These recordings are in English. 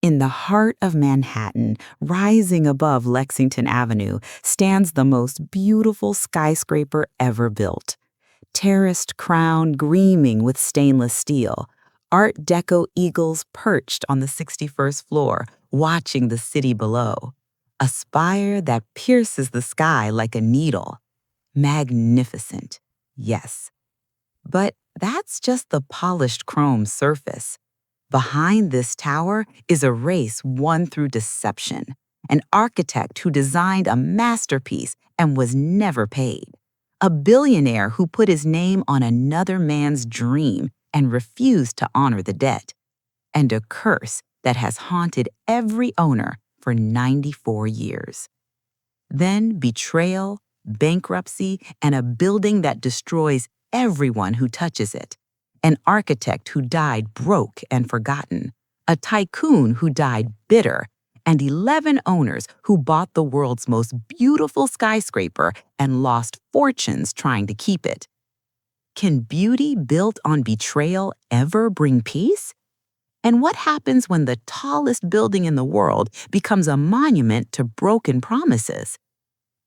In the heart of Manhattan, rising above Lexington Avenue, stands the most beautiful skyscraper ever built. Terraced crown gleaming with stainless steel, Art Deco eagles perched on the 61st floor, watching the city below. A spire that pierces the sky like a needle. Magnificent, yes. But that's just the polished chrome surface. Behind this tower is a race won through deception, an architect who designed a masterpiece and was never paid, a billionaire who put his name on another man's dream and refused to honor the debt, and a curse that has haunted every owner for 94 years. Then betrayal, bankruptcy, and a building that destroys everyone who touches it. An architect who died broke and forgotten, a tycoon who died bitter, and 11 owners who bought the world's most beautiful skyscraper and lost fortunes trying to keep it. Can beauty built on betrayal ever bring peace? And what happens when the tallest building in the world becomes a monument to broken promises?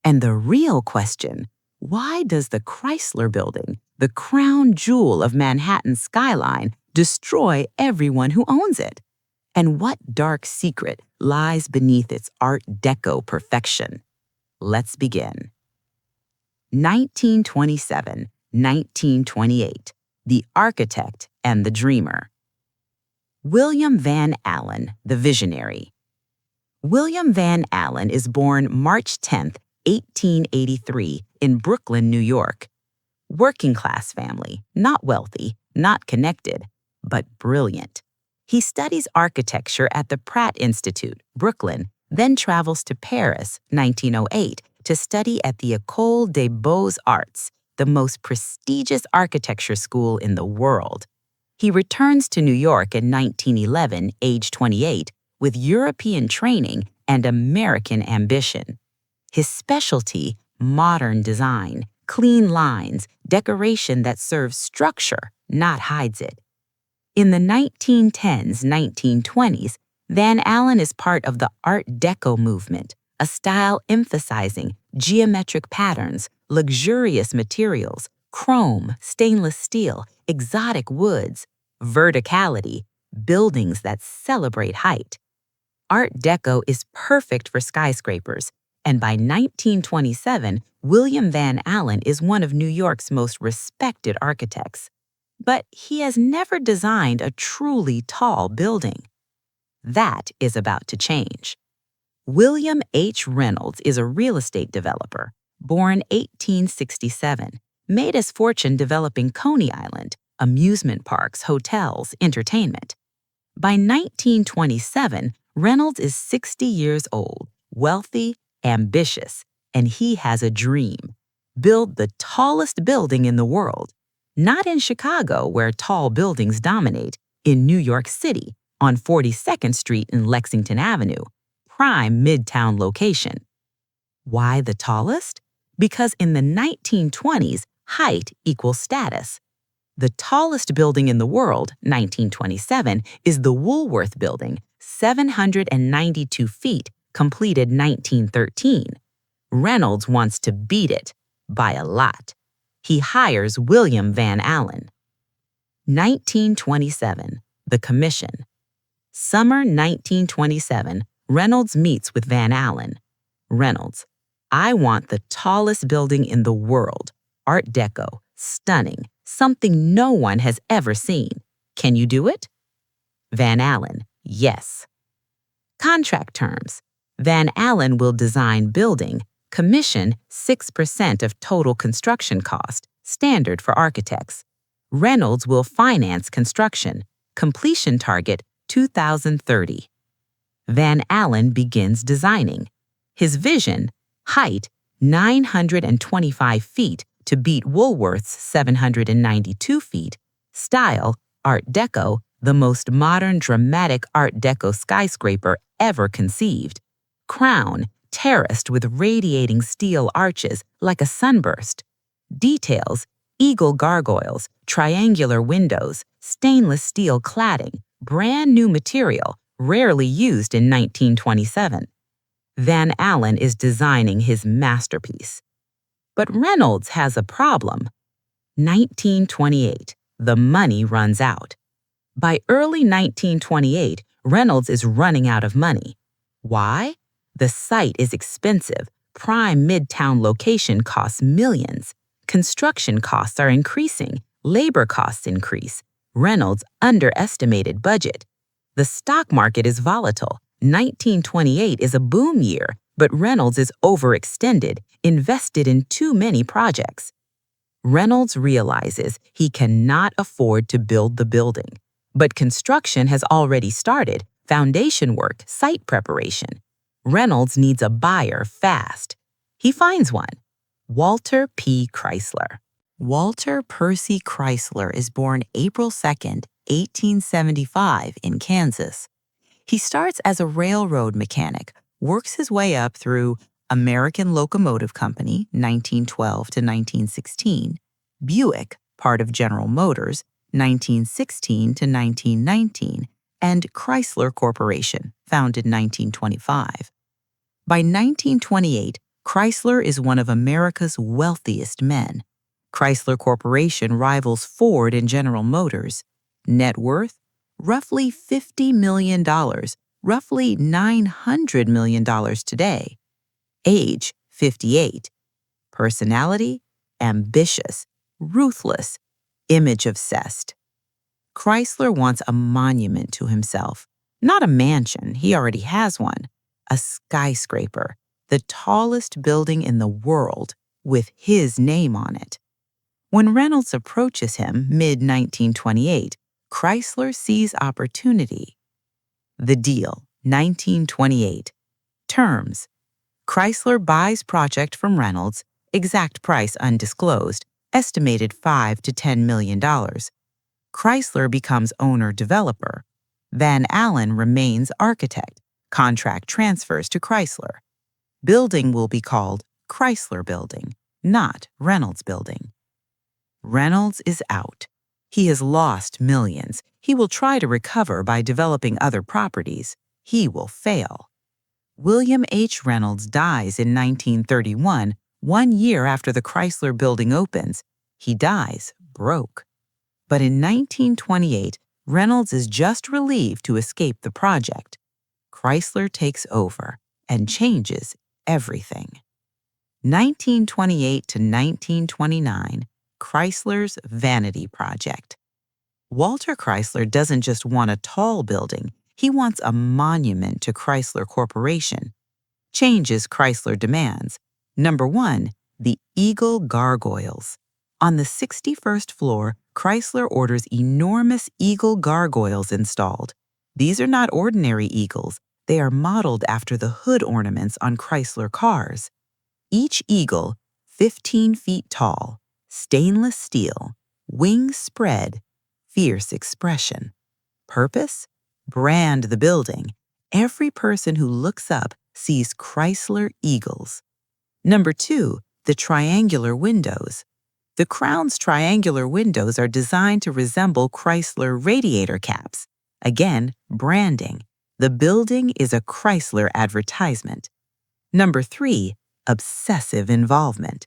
And the real question, why does the Chrysler Building, the crown jewel of Manhattan's skyline, destroy everyone who owns it? And what dark secret lies beneath its Art Deco perfection? Let's begin. 1927, 1928, The Architect and the Dreamer. William Van Alen, the visionary. William Van Alen is born March 10, 1883, in Brooklyn, New York. Working-class family, not wealthy, not connected, but brilliant. He studies architecture at the Pratt Institute, Brooklyn, then travels to Paris, 1908, to study at the École des Beaux-Arts, the most prestigious architecture school in the world. He returns to New York in 1911, age 28, with European training and American ambition. His specialty, modern design, clean lines, decoration that serves structure, not hides it. In the 1910s, 1920s, Van Alen is part of the Art Deco movement, a style emphasizing geometric patterns, luxurious materials, chrome, stainless steel, exotic woods, verticality, buildings that celebrate height. Art Deco is perfect for skyscrapers, and by 1927, William Van Alen is one of New York's most respected architects. But he has never designed a truly tall building. That is about to change. William H. Reynolds is a real estate developer, born 1867, made his fortune developing Coney Island, amusement parks, hotels, entertainment. By 1927, Reynolds is 60 years old, wealthy, ambitious, and he has a dream: build the tallest building in the world. Not in Chicago, where tall buildings dominate, in New York City, on 42nd Street and Lexington Avenue, prime midtown location. Why the tallest? Because in the 1920s, height equals status. The tallest building in the world, 1927, is the Woolworth Building, 792 feet, completed 1913. Reynolds wants to beat it, by a lot. He hires William Van Alen. 1927, the commission. Summer 1927, Reynolds meets with Van Alen. Reynolds: I want the tallest building in the world, Art Deco, stunning, something no one has ever seen. Can you do it? Van Alen: yes. Contract terms. Van Alen will design building, commission 6% of total construction cost, standard for architects. Reynolds will finance construction, completion target 2030. Van Alen begins designing. His vision, height 925 feet to beat Woolworth's 792 feet, style Art Deco, the most modern dramatic Art Deco skyscraper ever conceived. Crown, terraced with radiating steel arches like a sunburst. Details, eagle gargoyles, triangular windows, stainless steel cladding, brand new material, rarely used in 1927. Van Alen is designing his masterpiece. But Reynolds has a problem. 1928, the money runs out. By early 1928, Reynolds is running out of money. Why? The site is expensive. Prime midtown location costs millions. Construction costs are increasing. Labor costs increase. Reynolds underestimated budget. The stock market is volatile. 1928 is a boom year, but Reynolds is overextended, invested in too many projects. Reynolds realizes he cannot afford to build the building, but construction has already started, foundation work, site preparation. Reynolds needs a buyer fast. He finds one, Walter P. Chrysler. Walter Percy Chrysler is born April 2nd, 1875 in Kansas. He starts as a railroad mechanic, works his way up through American Locomotive Company, 1912 to 1916, Buick, part of General Motors, 1916 to 1919, and Chrysler Corporation, founded 1925. By 1928, Chrysler is one of America's wealthiest men. Chrysler Corporation rivals Ford and General Motors. Net worth? Roughly $50 million, roughly $900 million today. Age? 58. Personality? Ambitious, ruthless, image-obsessed. Chrysler wants a monument to himself. Not a mansion, he already has one. A skyscraper, the tallest building in the world, with his name on it. When Reynolds approaches him mid-1928, Chrysler sees opportunity. The deal, 1928. Terms: Chrysler buys project from Reynolds, exact price undisclosed, estimated $5 to $10 million. Chrysler becomes owner-developer. Van Alen remains architect. Contract transfers to Chrysler. Building will be called Chrysler Building, not Reynolds Building. Reynolds is out. He has lost millions. He will try to recover by developing other properties. He will fail. William H. Reynolds dies in 1931, 1 year after the Chrysler Building opens. He dies broke. But in 1928, Reynolds is just relieved to escape the project. Chrysler takes over and changes everything. 1928 to 1929, Chrysler's vanity project. Walter Chrysler doesn't just want a tall building, he wants a monument to Chrysler Corporation. Changes Chrysler demands. Number 1, the Eagle gargoyles. On the 61st floor, Chrysler orders enormous eagle gargoyles installed. These are not ordinary eagles. They are modeled after the hood ornaments on Chrysler cars. Each eagle, 15 feet tall, stainless steel, wings spread, fierce expression. Purpose? Brand the building. Every person who looks up sees Chrysler eagles. Number 2, the triangular windows. The Crown's triangular windows are designed to resemble Chrysler radiator caps. Again, branding. The building is a Chrysler advertisement. Number 3, obsessive involvement.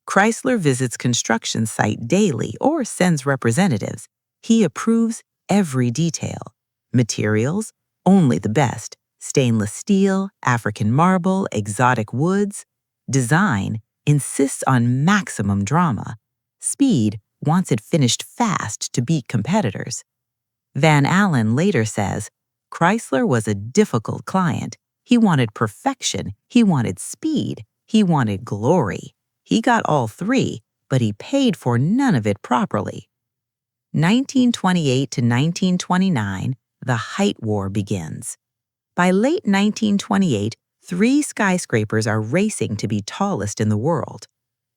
Chrysler visits construction site daily or sends representatives. He approves every detail. Materials? Only the best. Stainless steel, African marble, exotic woods. Design? Insists on maximum drama. Speed? Wants it finished fast to beat competitors. Van Alen later says, Chrysler was a difficult client. He wanted perfection, he wanted speed, he wanted glory. He got all three, but he paid for none of it properly. 1928 to 1929, the height war begins. By late 1928, 3 skyscrapers are racing to be tallest in the world.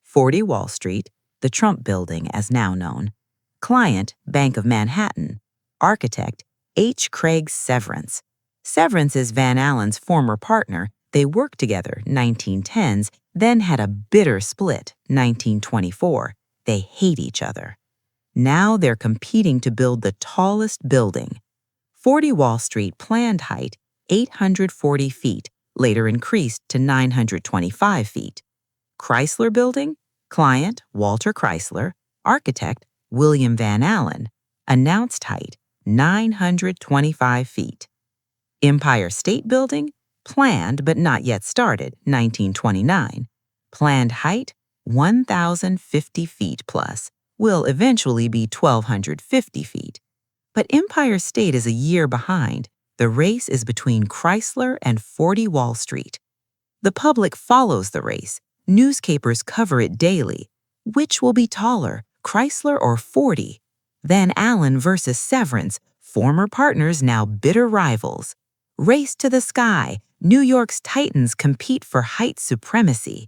40 Wall Street, the Trump Building as now known. Client, Bank of Manhattan. Architect, H. Craig Severance. Severance is Van Alen's former partner. They worked together 1910s, then had a bitter split 1924. They hate each other. Now they're competing to build the tallest building. 40 Wall Street planned height 840 feet, later increased to 925 feet. Chrysler Building, client Walter Chrysler, architect William Van Alen, announced height 925 feet. Empire State Building, planned but not yet started, 1929, planned height 1,050 feet plus, will eventually be 1,250 feet. But Empire State is a year behind. The race is between Chrysler and 40 Wall Street. The public follows the race. Newspapers cover it daily. Which will be taller, Chrysler or 40? Van Alen versus Severance, former partners now bitter rivals. Race to the sky. New York's titans compete for height supremacy.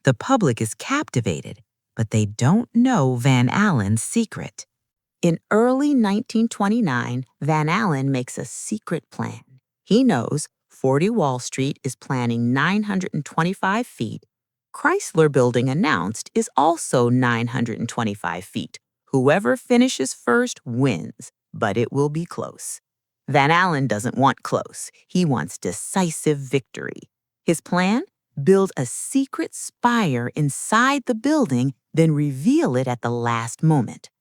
The public is captivated, but they don't know Van Alen's secret. In early 1929, Van Alen makes a secret plan. He knows 40 Wall Street is planning 925 feet. Chrysler Building announced is also 925 feet. Whoever finishes first wins, but it will be close. Van Alen doesn't want close. He wants decisive victory. His plan? Build a secret spire inside the building, then reveal it at the last moment.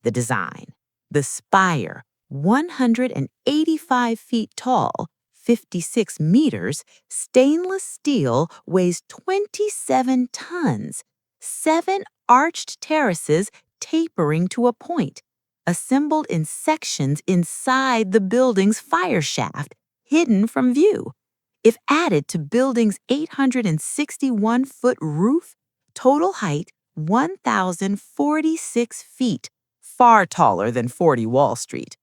The design. The spire, 185 feet tall, 56 meters, stainless steel, weighs 27 tons, 7 arched terraces tapering to a point, assembled in sections inside the building's fire shaft, hidden from view. If added to building's 861-foot roof, total height 1,046 feet, far taller than 40 Wall Street.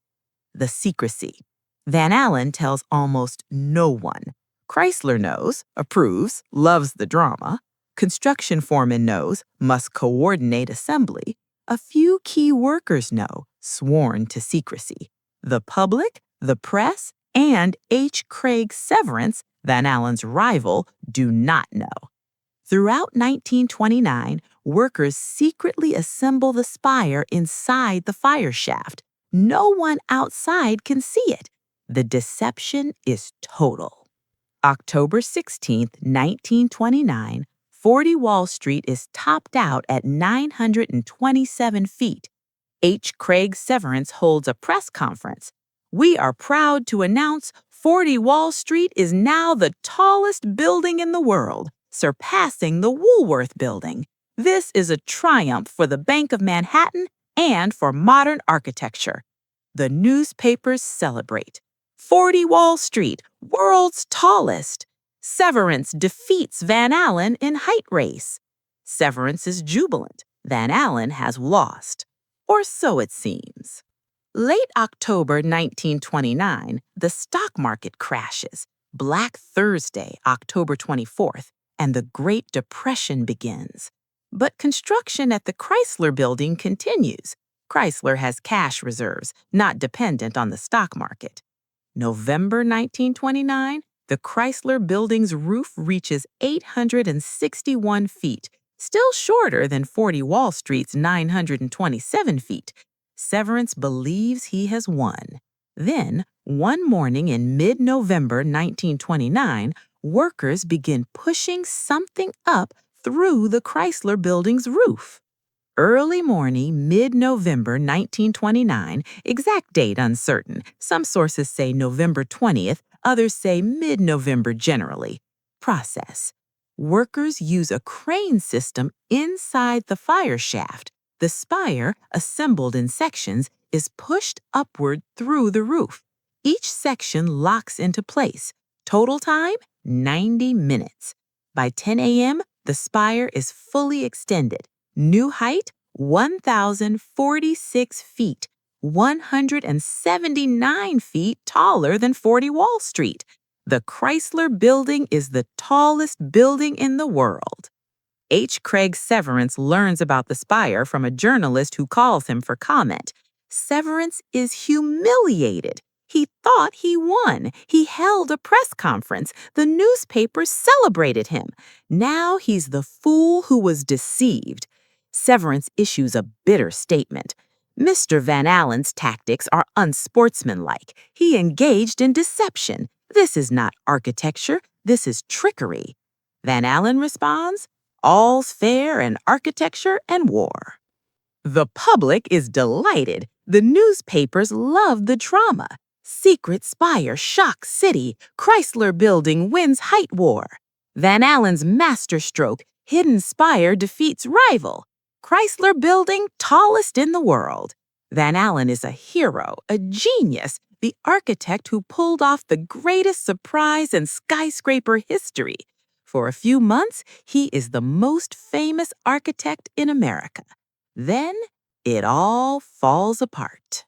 The secrecy. Van Alen tells almost no one. Chrysler knows, approves, loves the drama. Construction foreman knows, must coordinate assembly. A few key workers know, sworn to secrecy. The public, the press, and H. Craig Severance, Van Alen's rival, do not know. Throughout 1929, workers secretly assemble the spire inside the fire shaft. No one outside can see it. The deception is total. October 16, 1929, 40 Wall Street is topped out at 927 feet. H. Craig Severance holds a press conference. We are proud to announce 40 Wall Street is now the tallest building in the world, surpassing the Woolworth Building. This is a triumph for the Bank of Manhattan and for modern architecture. The newspapers celebrate. 40 Wall Street, world's tallest. Severance defeats Van Alen in height race. Severance is jubilant. Van Alen has lost. Or so it seems. Late October 1929, the stock market crashes. Black Thursday, October 24th, and the Great Depression begins. But construction at the Chrysler Building continues. Chrysler has cash reserves, not dependent on the stock market. November 1929, the Chrysler Building's roof reaches 861 feet, still shorter than 40 Wall Street's 927 feet. Severance believes he has won. Then, one morning in mid-November 1929, workers begin pushing something up through the Chrysler Building's roof. Early morning, mid-November 1929, exact date uncertain. Some sources say November 20th, others say mid-November generally. Process. Workers use a crane system inside the fire shaft. The spire, assembled in sections, is pushed upward through the roof. Each section locks into place. Total time, 90 minutes. By 10 a.m., the spire is fully extended. New height, 1,046 feet, 179 feet taller than 40 Wall Street. The Chrysler Building is the tallest building in the world. H. Craig Severance learns about the spire from a journalist who calls him for comment. Severance is humiliated. He thought he won. He held a press conference. The newspapers celebrated him. Now he's the fool who was deceived. Severance issues a bitter statement. Mr. Van Alen's tactics are unsportsmanlike. He engaged in deception. This is not architecture, this is trickery. Van Alen responds, all's fair in architecture and war. The public is delighted. The newspapers love the drama. Secret Spire shocks city. Chrysler Building wins height war. Van Alen's masterstroke, hidden Spire defeats rival. Chrysler Building tallest in the world. Van Alen is a hero, a genius, the architect who pulled off the greatest surprise in skyscraper history. For a few months, he is the most famous architect in America. Then, it all falls apart.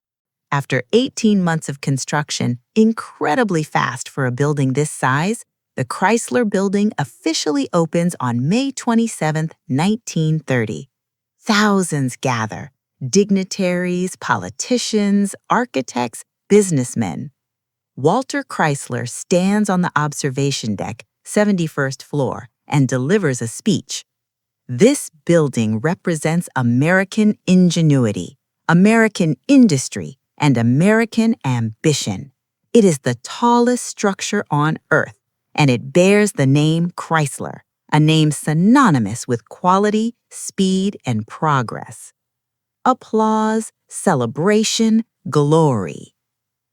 After 18 months of construction, incredibly fast for a building this size, the Chrysler Building officially opens on May 27, 1930. Thousands gather, dignitaries, politicians, architects, businessmen. Walter Chrysler stands on the observation deck, 71st floor, and delivers a speech. This building represents American ingenuity, American industry, and American ambition. It is the tallest structure on Earth, and it bears the name Chrysler, a name synonymous with quality, speed, and progress. Applause, celebration, glory.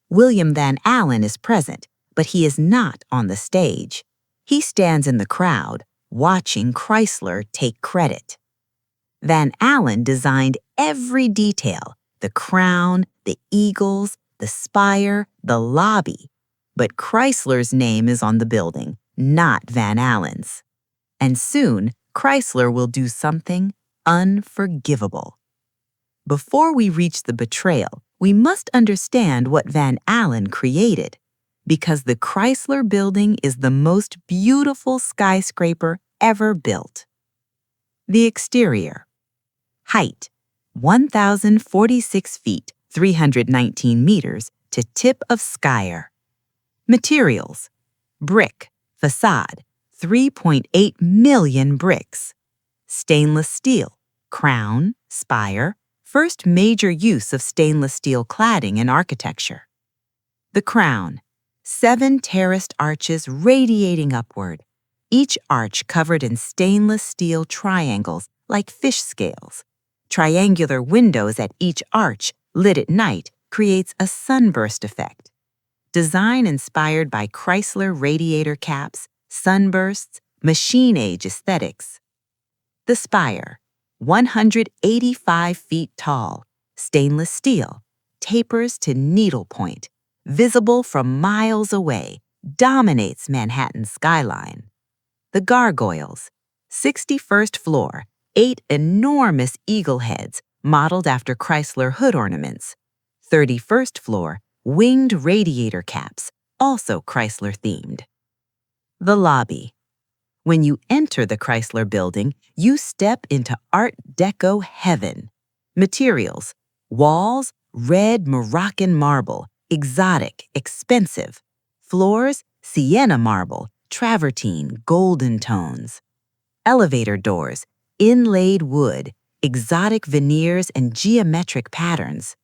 William Van Alen is present, but he is not on the stage. He stands in the crowd, watching Chrysler take credit. Van Alen designed every detail, the crown, the eagles, the spire, the lobby. But Chrysler's name is on the building, not Van Alen's. And soon, Chrysler will do something unforgivable. Before we reach the betrayal, we must understand what Van Alen created, because the Chrysler Building is the most beautiful skyscraper ever built. The exterior. Height, 1,046 feet, 319 meters, to tip of spire. Materials. Brick, facade, 3.8 million bricks. Stainless steel, crown, spire, first major use of stainless steel cladding in architecture. The crown, 7 terraced arches radiating upward, each arch covered in stainless steel triangles like fish scales. Triangular windows at each arch, lit at night, creates a sunburst effect. Design inspired by Chrysler radiator caps, sunbursts, machine-age aesthetics. The spire, 185 feet tall, stainless steel, tapers to needlepoint, visible from miles away, dominates Manhattan's skyline. The gargoyles, 61st floor, 8 enormous eagle heads modeled after Chrysler hood ornaments. 31st floor, winged radiator caps, also Chrysler-themed. The lobby. When you enter the Chrysler Building, you step into Art Deco heaven. Materials: walls, red Moroccan marble, exotic, expensive. Floors, sienna marble, travertine, golden tones. Elevator doors, inlaid wood, exotic veneers and geometric patterns.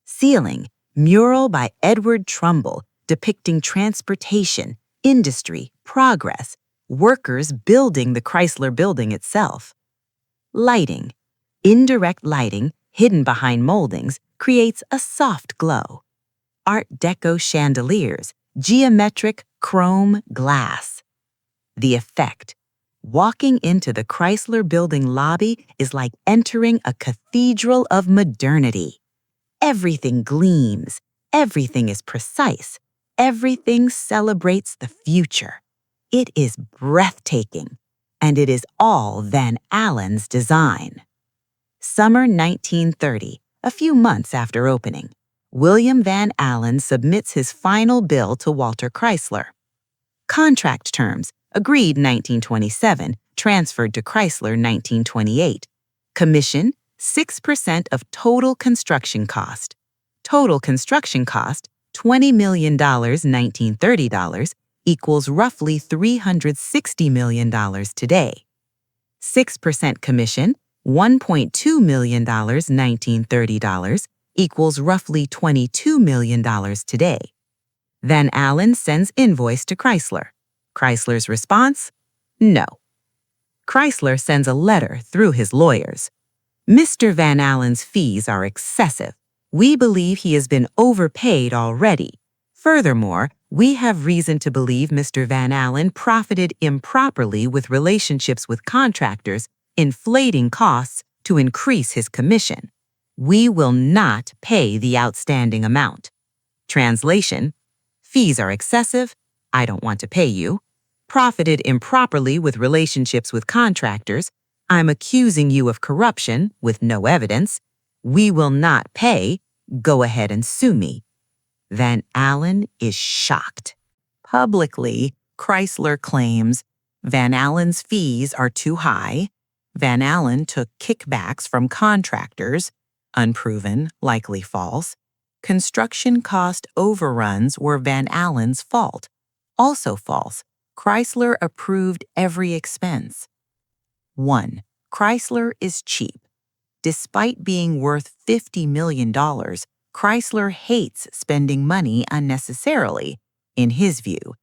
Ceiling, mural by Edward Trumbull depicting transportation, industry, progress, workers building the Chrysler Building itself. Lighting, indirect lighting hidden behind moldings creates a soft glow. Art Deco chandeliers, geometric chrome glass. The effect. Walking into the Chrysler Building lobby is like entering a cathedral of modernity. Everything gleams, everything is precise, everything celebrates the future. It is breathtaking, and it is all Van Alen's design. Summer 1930, a few months after opening, William Van Alen submits his final bill to Walter Chrysler. Contract terms, agreed 1927, transferred to Chrysler 1928. Commission, 6% of total construction cost. Total construction cost, $20 million 1930 equals roughly $360 million today. 6% commission, $1.2 million 1930 equals roughly $22 million today. Van Alen sends invoice to Chrysler. Chrysler's response? No. Chrysler sends a letter through his lawyers. Mr. Van Alen's fees are excessive. We believe he has been overpaid already. Furthermore, we have reason to believe Mr. Van Alen profited improperly with relationships with contractors, inflating costs to increase his commission. We will not pay the outstanding amount. Translation: fees are excessive. I don't want to pay you. Profited improperly with relationships with contractors. I'm accusing you of corruption with no evidence. We will not pay. Go ahead and sue me. Van Alen is shocked. Publicly, Chrysler claims Van Alen's fees are too high. Van Alen took kickbacks from contractors. Unproven, likely false. Construction cost overruns were Van Alen's fault. Also false. Chrysler approved every expense. 1. Chrysler is cheap. Despite being worth $50 million, Chrysler hates spending money unnecessarily, in his view.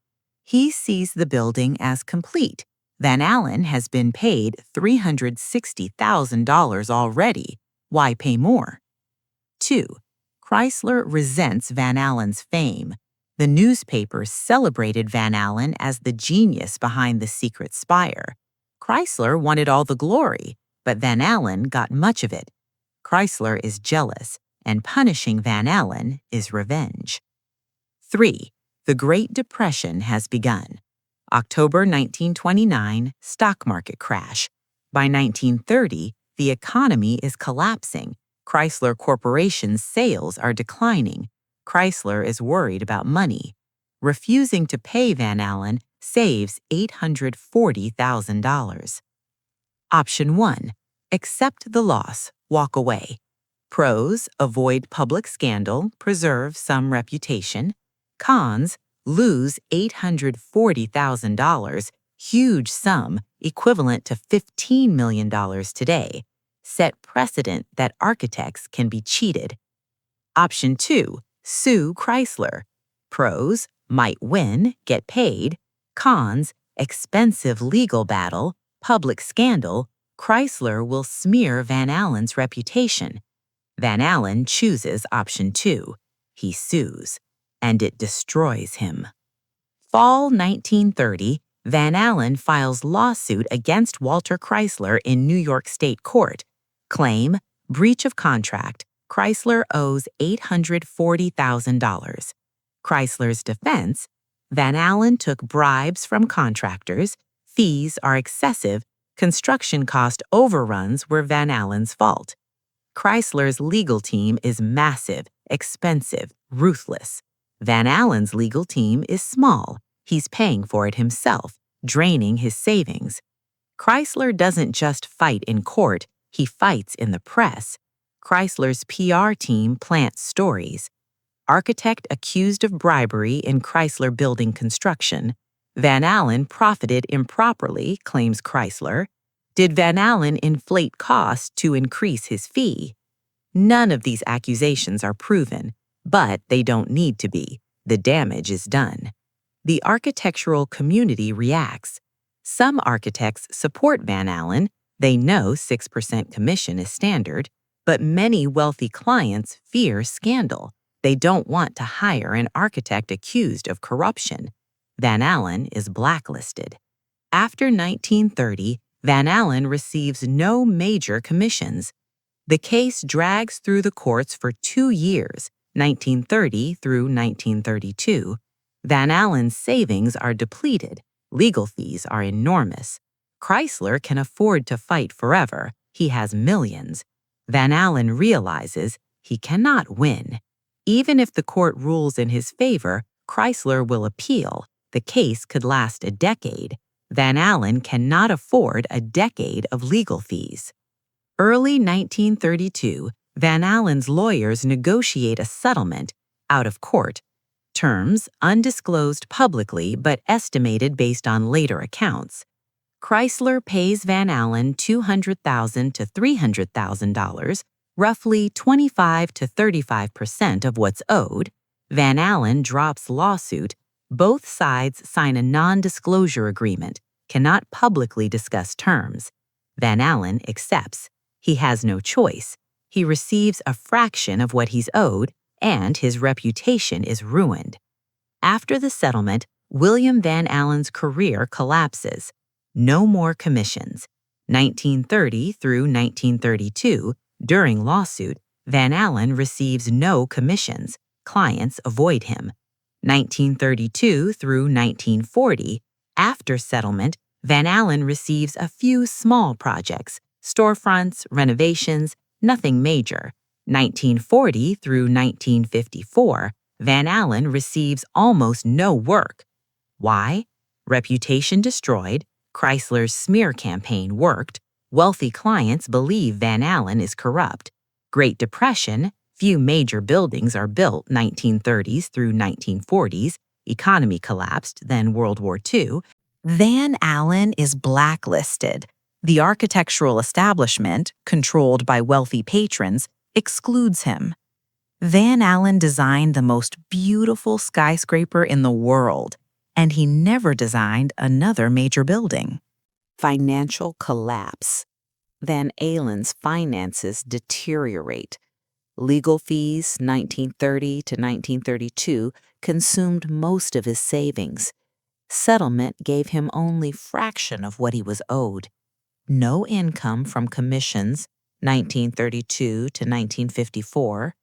He sees the building as complete. Van Alen has been paid $360,000 already. Why pay more? 2. Chrysler resents Van Alen's fame. The newspapers celebrated Van Alen as the genius behind the secret Spire. Chrysler wanted all the glory, but Van Alen got much of it. Chrysler is jealous, and punishing Van Alen is revenge. 3. The Great Depression has begun. October 1929, stock market crash. By 1930, the economy is collapsing. Chrysler Corporation's sales are declining. Chrysler is worried about money. Refusing to pay Van Alen saves $840,000. Option 1. Accept the loss, walk away. Pros: avoid public scandal, preserve some reputation. Cons: lose $840,000, huge sum equivalent to $15 million today. Set precedent that architects can be cheated. Option 2. Sue Chrysler. Pros: might win, get paid. Cons: expensive legal battle, public scandal. Chrysler will smear Van Alen's reputation. Van Alen chooses option 2. He sues, and it destroys him. Fall 1930, Van Alen files lawsuit against Walter Chrysler in New York State Court. Claim: breach of contract. Chrysler owes $840,000. Chrysler's defense: Van Alen took bribes from contractors. Fees are excessive. Construction cost overruns were Van Alen's fault. Chrysler's legal team is massive, expensive, ruthless. Van Alen's legal team is small. He's paying for it himself, draining his savings. Chrysler doesn't just fight in court, he fights in the press. Chrysler's PR team plants stories. Architect accused of bribery in Chrysler Building construction. Van Alen profited improperly, claims Chrysler. Did Van Alen inflate costs to increase his fee? None of these accusations are proven, but they don't need to be. The damage is done. The architectural community reacts. Some architects support Van Alen. They know 6% commission is standard, but many wealthy clients fear scandal. They don't want to hire an architect accused of corruption. Van Alen is blacklisted. After 1930, Van Alen receives no major commissions. The case drags through the courts for 2 years, 1930 through 1932. Van Alen's savings are depleted. Legal fees are enormous. Chrysler can afford to fight forever. He has millions. Van Alen realizes he cannot win. Even if the court rules in his favor, Chrysler will appeal. The case could last a decade. Van Alen cannot afford a decade of legal fees. Early 1932, Van Alen's lawyers negotiate a settlement out of court. Terms undisclosed publicly but estimated based on later accounts. Chrysler pays Van Alen $200,000 to $300,000 roughly 25 to 35% of what's owed, Van Alen drops lawsuit. Both sides sign a non-disclosure agreement, cannot publicly discuss terms. Van Alen accepts. He has no choice. He receives a fraction of what he's owed, and his reputation is ruined. After the settlement, William Van Alen's career collapses. No more commissions. 1930 through 1932, during lawsuit, Van Alen receives no commissions. Clients avoid him. 1932 through 1940, after settlement, Van Alen receives a few small projects, storefronts, renovations, nothing major. 1940 through 1954, Van Alen receives almost no work. Why? Reputation destroyed, Chrysler's smear campaign worked, wealthy clients believe Van Alen is corrupt. Great Depression, few major buildings are built 1930s through 1940s, economy collapsed, then World War II. Van Alen is blacklisted. The architectural establishment, controlled by wealthy patrons, excludes him. Van Alen designed the most beautiful skyscraper in the world, and he never designed another major building. Financial collapse. Van Alen's finances deteriorate. Legal fees, 1930 to 1932, consumed most of his savings. Settlement gave him only fraction of what he was owed. No income from commissions, 1932 to 1954.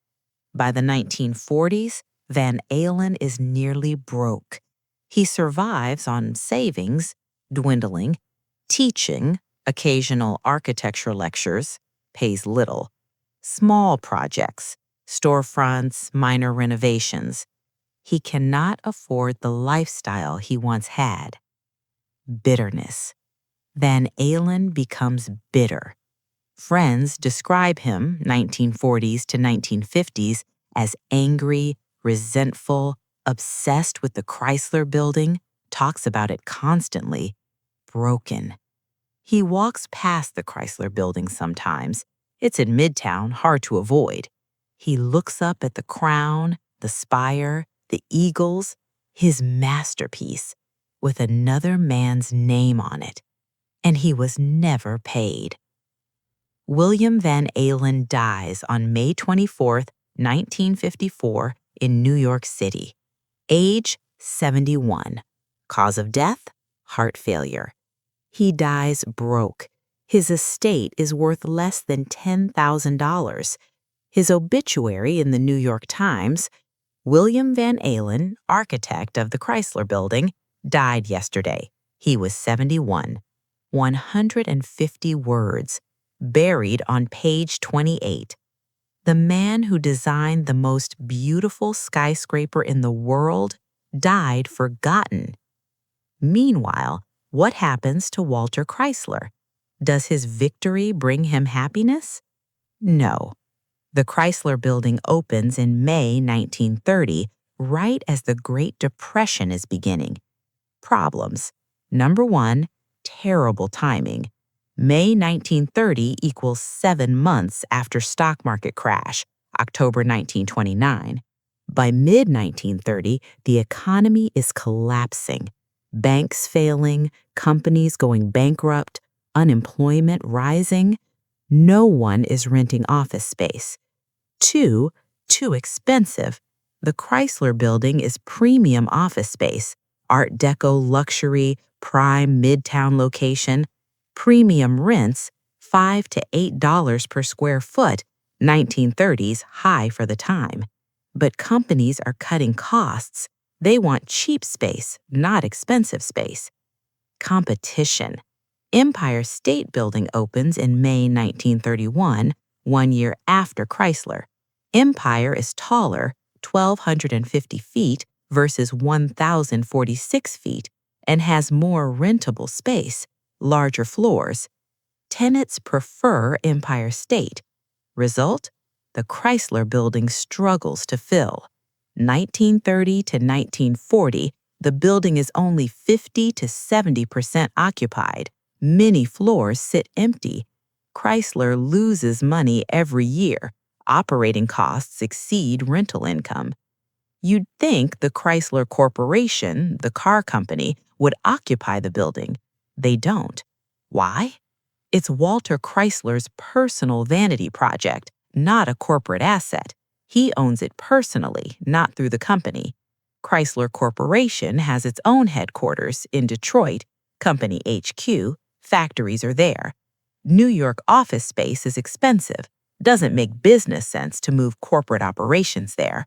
By the 1940s, Van Alen is nearly broke. He survives on savings, dwindling, teaching, occasional architecture lectures, pays little, small projects, storefronts, minor renovations. He cannot afford the lifestyle he once had. Bitterness. Van Alen becomes bitter. Friends describe him, 1940s to 1950s, as angry, resentful, obsessed with the Chrysler Building, talks about it constantly, broken. He walks past the Chrysler Building sometimes. It's in Midtown, hard to avoid. He looks up at the crown, the spire, the eagles, his masterpiece, with another man's name on it. And he was never paid. William Van Alen dies on May 24, 1954, in New York City. Age 71. Cause of death? Heart failure. He dies broke. His estate is worth less than $10,000. His obituary in the New York Times: William Van Alen, architect of the Chrysler Building, died yesterday. He was 71. 150 words. Buried on page 28. The man who designed the most beautiful skyscraper in the world died forgotten. Meanwhile, what happens to Walter Chrysler? Does his victory bring him happiness? No. The Chrysler Building opens in May 1930, right as the Great Depression is beginning. Problems. Number 1, terrible timing. May 1930 equals 7 months after stock market crash, October 1929. By mid-1930, the economy is collapsing. Banks failing, companies going bankrupt, unemployment rising. No one is renting office space. 2, too expensive. The Chrysler Building is premium office space, Art Deco luxury, prime midtown location. Premium rents, $5 to $8 per square foot, 1930s high for the time. But companies are cutting costs. They want cheap space, not expensive space. Competition. Empire State Building opens in May 1931, 1 year after Chrysler. Empire is taller, 1,250 feet versus 1,046 feet, and has more rentable space, larger floors. Tenants prefer Empire State. Result? The Chrysler Building struggles to fill. 1930 to 1940, the building is only 50 to 70% occupied. Many floors sit empty. Chrysler loses money every year. Operating costs exceed rental income. You'd think the Chrysler Corporation, the car company, would occupy the building. They don't. Why? It's Walter Chrysler's personal vanity project, not a corporate asset. He owns it personally, not through the company. Chrysler Corporation has its own headquarters in Detroit, company HQ, factories are there. New York office space is expensive. Doesn't make business sense to move corporate operations there.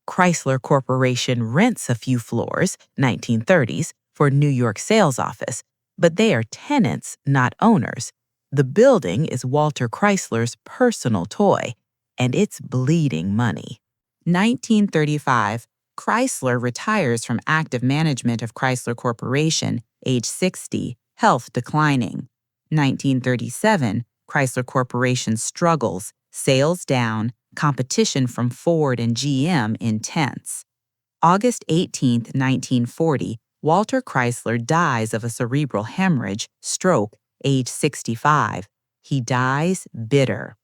Chrysler Corporation rents a few floors, 1930s, for New York sales office, but they are tenants, not owners. The building is Walter Chrysler's personal toy, and it's bleeding money. 1935, Chrysler retires from active management of Chrysler Corporation, age 60, health declining. 1937, Chrysler Corporation struggles, sales down, competition from Ford and GM intense. August 18, 1940, Walter Chrysler dies of a cerebral hemorrhage, stroke, age 65. He dies bitter.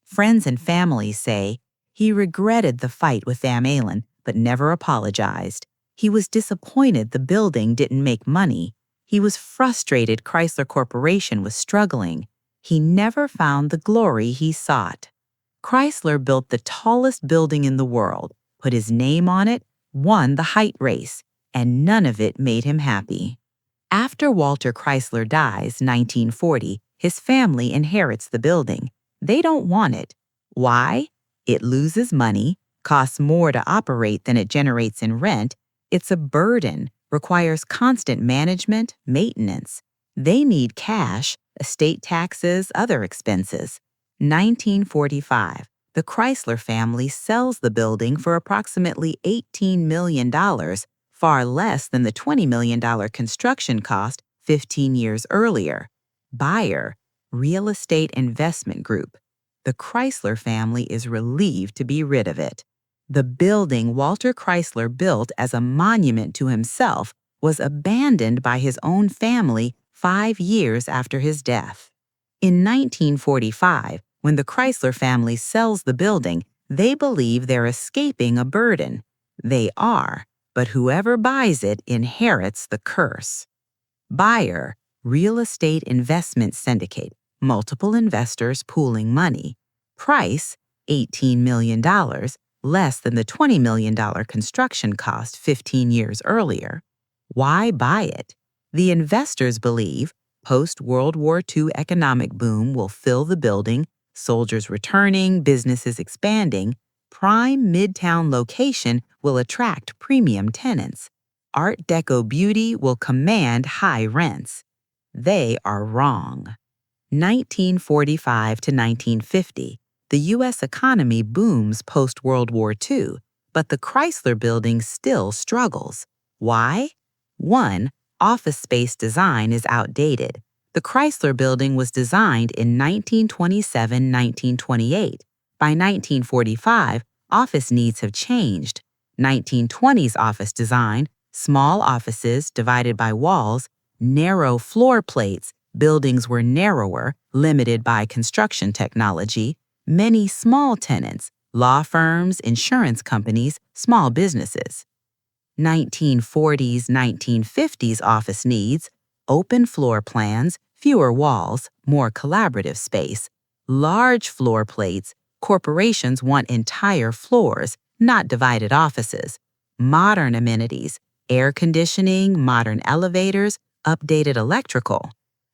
Friends and family say he regretted the fight with Alen, but never apologized. He was disappointed the building didn't make money. He was frustrated Chrysler Corporation was struggling. He never found the glory he sought. Chrysler built the tallest building in the world, put his name on it, won the height race, and none of it made him happy. After Walter Chrysler dies, 1940, his family inherits the building. They don't want it. Why? It loses money, costs more to operate than it generates in rent. It's a burden, requires constant management, maintenance. They need cash, estate taxes, other expenses. 1945, the Chrysler family sells the building for approximately $18 million, far less than the $20 million construction cost 15 years earlier. Buyer, Real Estate Investment Group. The Chrysler family is relieved to be rid of it. The building Walter Chrysler built as a monument to himself was abandoned by his own family 5 years after his death. In 1945, when the Chrysler family sells the building, they believe they're escaping a burden. They are, but whoever buys it inherits the curse. Buyer, Real Estate Investment Syndicate, multiple investors pooling money. Price, $18 million, less than the $20 million construction cost 15 years earlier. Why buy it? The investors believe post-World War II economic boom will fill the building, soldiers returning, businesses expanding. Prime Midtown location will attract premium tenants. Art Deco beauty will command high rents. They are wrong. 1945 to 1950, the U.S. economy booms post-World War II, but the Chrysler Building still struggles. Why? 1. Office space design is outdated. The Chrysler Building was designed in 1927-1928. By 1945, office needs have changed. 1920s office design, small offices divided by walls, narrow floor plates, buildings were narrower, limited by construction technology, many small tenants, law firms, insurance companies, small businesses. 1940s, 1950s office needs, open floor plans, fewer walls, more collaborative space, large floor plates, corporations want entire floors, not divided offices, modern amenities, air conditioning, modern elevators, updated electrical.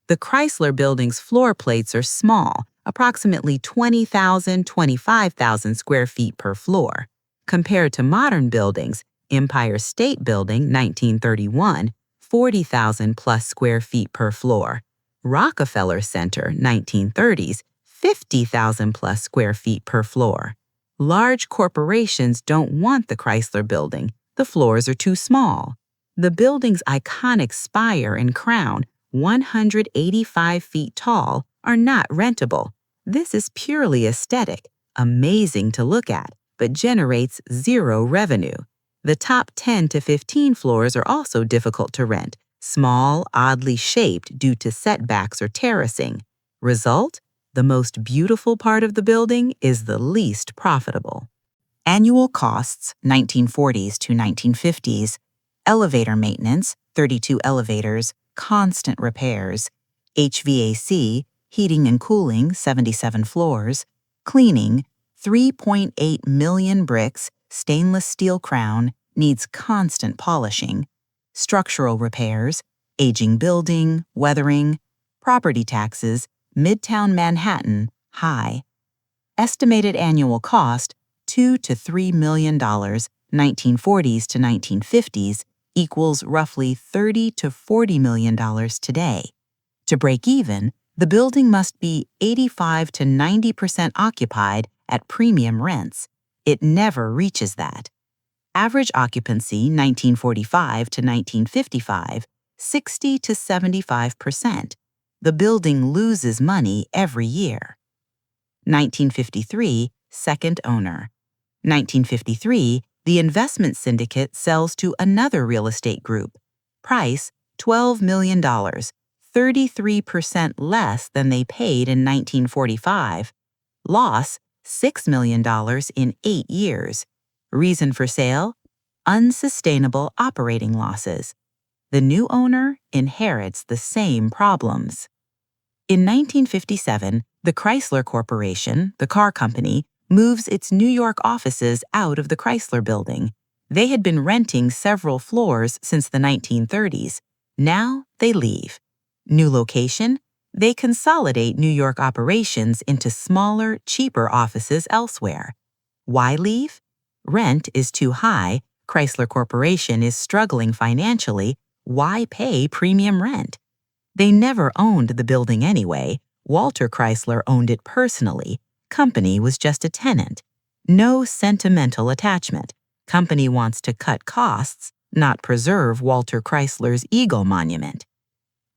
The Chrysler Building's floor plates are small, approximately 20,000, 25,000 square feet per floor. Compared to modern buildings, Empire State Building, 1931, 40,000 plus square feet per floor. Rockefeller Center, 1930s, 50,000 plus square feet per floor. Large corporations don't want the Chrysler Building. The floors are too small. The building's iconic spire and crown, 185 feet tall, are not rentable. This is purely aesthetic, amazing to look at, but generates zero revenue. The top 10 to 15 floors are also difficult to rent, small, oddly shaped due to setbacks or terracing. Result? The most beautiful part of the building is the least profitable. Annual costs, 1940s to 1950s, elevator maintenance, 32 elevators, constant repairs, HVAC, heating and cooling, 77 floors, cleaning, 3.8 million bricks, stainless steel crown, needs constant polishing, structural repairs, aging building, weathering, property taxes, Midtown Manhattan, high. Estimated annual cost, $2 to $3 million, 1940s to 1950s, equals roughly $30 to $40 million today. To break even, the building must be 85 to 90% occupied at premium rents. It never reaches that. Average occupancy 1945 to 1955, 60 to 75%. The building loses money every year. 1953, second owner. 1953, the investment syndicate sells to another real estate group. Price, $12 million, 33% less than they paid in 1945. Loss, $6 million in 8 years. Reason for sale? Unsustainable operating losses. The new owner inherits the same problems. In 1957, the Chrysler Corporation, the car company, moves its New York offices out of the Chrysler Building. They had been renting several floors since the 1930s. Now they leave. New location? They consolidate New York operations into smaller, cheaper offices elsewhere. Why leave? Rent is too high, Chrysler Corporation is struggling financially, why pay premium rent? They never owned the building anyway. Walter Chrysler owned it personally. Company was just a tenant. No sentimental attachment. Company wants to cut costs, not preserve Walter Chrysler's ego monument.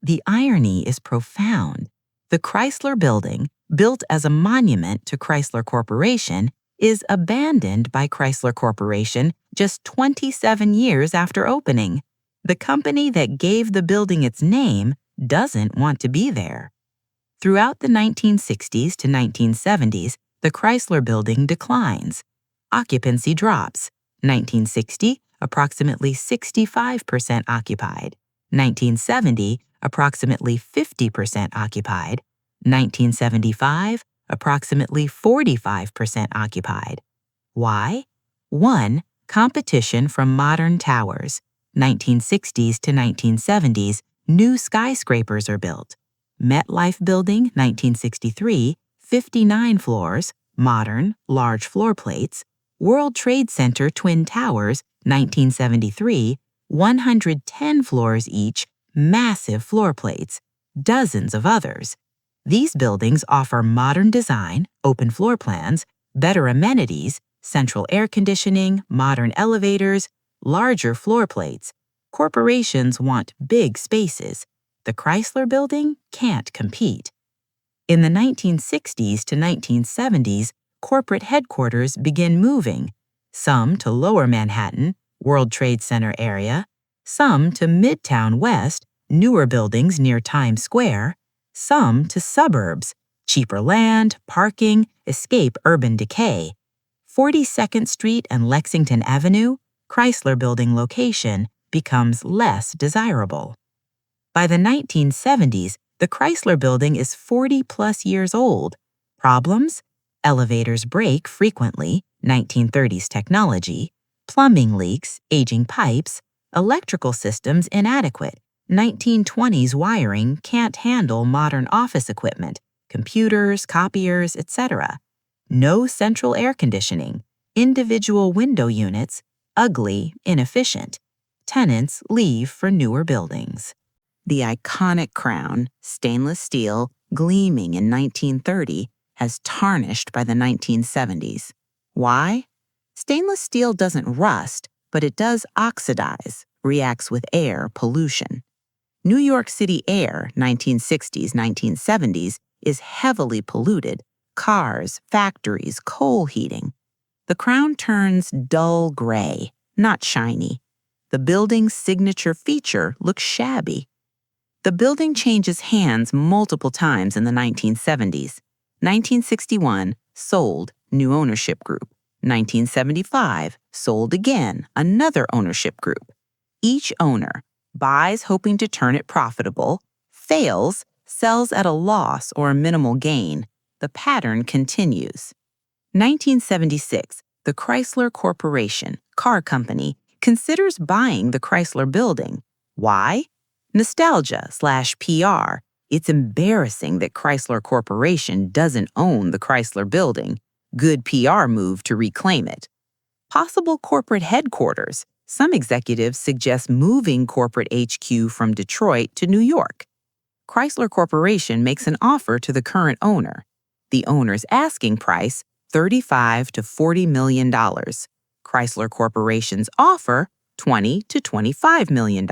The irony is profound. The Chrysler Building, built as a monument to Chrysler Corporation, is abandoned by Chrysler Corporation just 27 years after opening. The company that gave the building its name doesn't want to be there. Throughout the 1960s to 1970s, the Chrysler Building declines. Occupancy drops. 1960, approximately 65% occupied. 1970, approximately 50% occupied. 1975, approximately 45% occupied. Why? 1. Competition from modern towers. 1960s to 1970s, new skyscrapers are built. MetLife Building, 1963, 59 floors, modern, large floor plates. World Trade Center Twin Towers, 1973, 110 floors each, massive floor plates. Dozens of others. These buildings offer modern design, open floor plans, better amenities, central air conditioning, modern elevators, larger floor plates. Corporations want big spaces. The Chrysler Building can't compete. In the 1960s to 1970s, corporate headquarters begin moving, some to Lower Manhattan, World Trade Center area, some to Midtown West, newer buildings near Times Square, some to suburbs, cheaper land, parking, escape urban decay. 42nd Street and Lexington Avenue, Chrysler Building location, becomes less desirable. By the 1970s, the Chrysler Building is 40-plus years old. Problems? Elevators break frequently, 1930s technology, plumbing leaks, aging pipes, electrical systems inadequate, 1920s wiring can't handle modern office equipment, computers, copiers, etc. No central air conditioning, individual window units, ugly, inefficient. Tenants leave for newer buildings. The iconic crown, stainless steel, gleaming in 1930, has tarnished by the 1970s. Why? Stainless steel doesn't rust, but it does oxidize, reacts with air pollution. New York City air, 1960s, 1970s, is heavily polluted. Cars, factories, coal heating. The crown turns dull gray, not shiny. The building's signature feature looks shabby. The building changes hands multiple times in the 1970s. 1961, sold, new ownership group. 1975, sold again, another ownership group. Each owner buys hoping to turn it profitable, fails, sells at a loss or a minimal gain. The pattern continues. 1976, the Chrysler Corporation, car company, considers buying the Chrysler Building. Why? Nostalgia/PR. It's embarrassing that Chrysler Corporation doesn't own the Chrysler Building. Good PR move to reclaim it. Possible corporate headquarters. Some executives suggest moving corporate HQ from Detroit to New York. Chrysler Corporation makes an offer to the current owner. The owner's asking price, $35 to $40 million. Chrysler Corporation's offer, $20 to $25 million.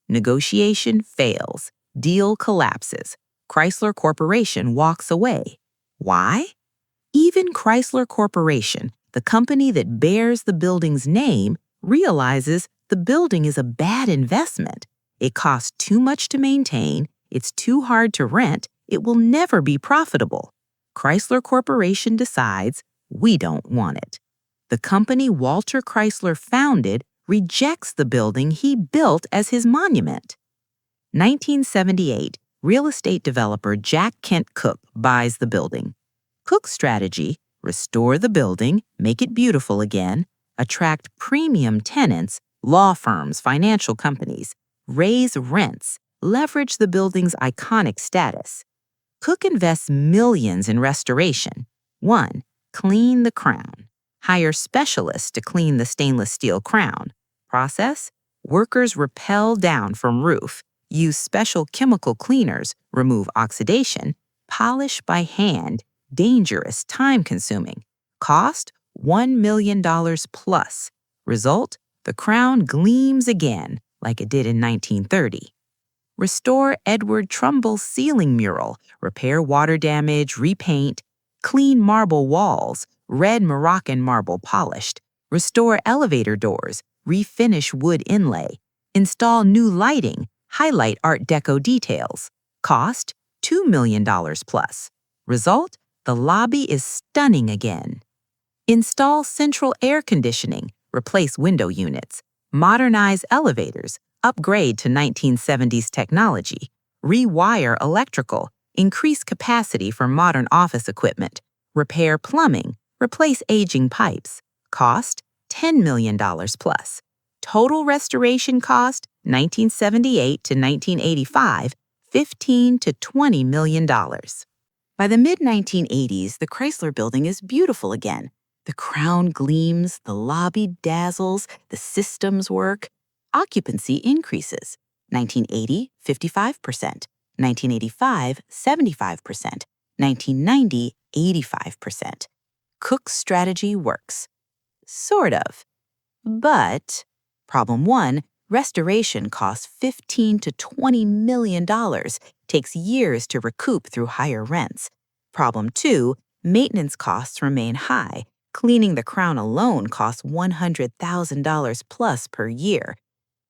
Negotiation fails. Deal collapses. Chrysler Corporation walks away. Why? Even Chrysler Corporation, the company that bears the building's name, realizes the building is a bad investment. It costs too much to maintain, it's too hard to rent, it will never be profitable. Chrysler Corporation decides, we don't want it. The company Walter Chrysler founded rejects the building he built as his monument. 1978, real estate developer Jack Kent Cooke buys the building. Cooke's strategy, restore the building, make it beautiful again, attract premium tenants, law firms, financial companies, raise rents, leverage the building's iconic status. Cooke invests millions in restoration. 1. Clean the crown. Hire specialists to clean the stainless steel crown. Process? Workers rappel down from roof. Use special chemical cleaners, remove oxidation. Polish by hand. Dangerous, time-consuming. Cost? $1 million plus. Result? The crown gleams again, like it did in 1930. Restore Edward Trumbull's ceiling mural, repair water damage, repaint, clean marble walls, red Moroccan marble polished, restore elevator doors, refinish wood inlay, install new lighting, highlight Art Deco details. Cost? $2 million plus. Result? The lobby is stunning again. Install central air conditioning, replace window units, modernize elevators, upgrade to 1970s technology, rewire electrical, increase capacity for modern office equipment, repair plumbing, replace aging pipes. Cost? $10 million plus. Total restoration cost, 1978 to 1985, $15 to $20 million. By the mid-1980s, the Chrysler Building is beautiful again. The crown gleams, the lobby dazzles, the systems work. Occupancy increases. 1980, 55%. 1985, 75%. 1990, 85%. Cooke's strategy works. Sort of. But, problem 1, restoration costs $15 to $20 million, takes years to recoup through higher rents. Problem 2, maintenance costs remain high. Cleaning the crown alone costs $100,000 plus per year.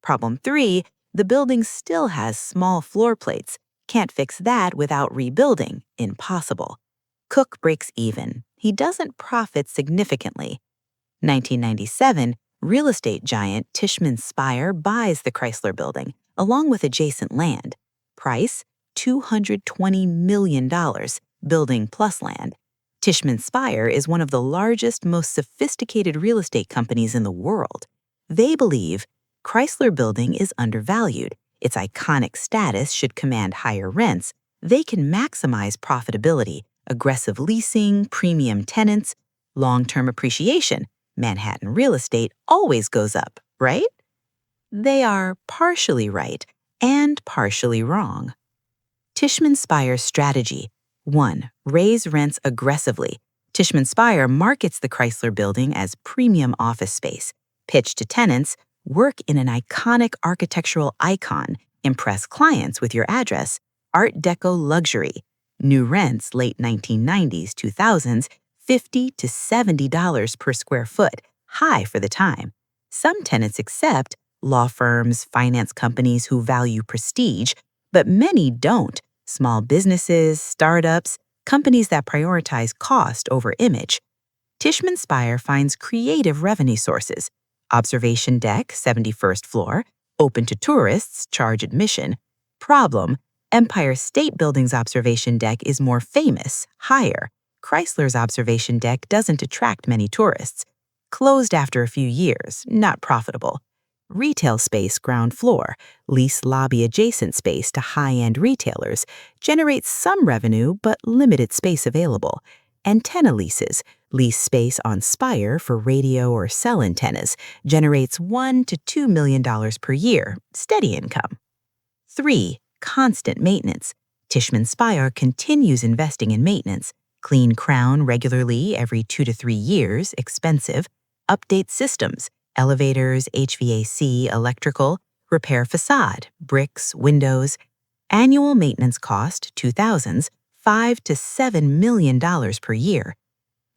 Problem 3, the building still has small floor plates. Can't fix that without rebuilding. Impossible. Cooke breaks even. He doesn't profit significantly. 1997, real estate giant Tishman Spire buys the Chrysler Building, along with adjacent land. Price? $220 million, building plus land. Tishman Spire is one of the largest, most sophisticated real estate companies in the world. They believe Chrysler Building is undervalued. Its iconic status should command higher rents. They can maximize profitability, aggressive leasing, premium tenants, long-term appreciation. Manhattan real estate always goes up, right? They are partially right and partially wrong. Tishman Spire's strategy. 1. Raise rents aggressively. Tishman Spire markets the Chrysler Building as premium office space. Pitch to tenants, work in an iconic architectural icon, impress clients with your address, Art Deco luxury. New rents late 1990s, 2000s, $50 to $70 per square foot, high for the time. Some tenants accept, law firms, finance companies who value prestige, but many don't. Small businesses, startups, companies that prioritize cost over image. Tishman Spire finds creative revenue sources. Observation deck, 71st floor, open to tourists, charge admission. Problem: Empire State Building's observation deck is more famous, higher. Chrysler's observation deck doesn't attract many tourists. Closed after a few years, not profitable. Retail space, ground floor, lease lobby adjacent space to high-end retailers, generates some revenue but limited space available. Antenna leases, lease space on Spire for radio or cell antennas, generates $1 to $2 million per year, steady income. 3. Constant maintenance. Tishman Spire continues investing in maintenance. Clean crown regularly every 2 to 3 years, expensive. Update systems, elevators, HVAC, electrical. Repair facade, bricks, windows. Annual maintenance cost, 2000s, $5 to $7 million per year.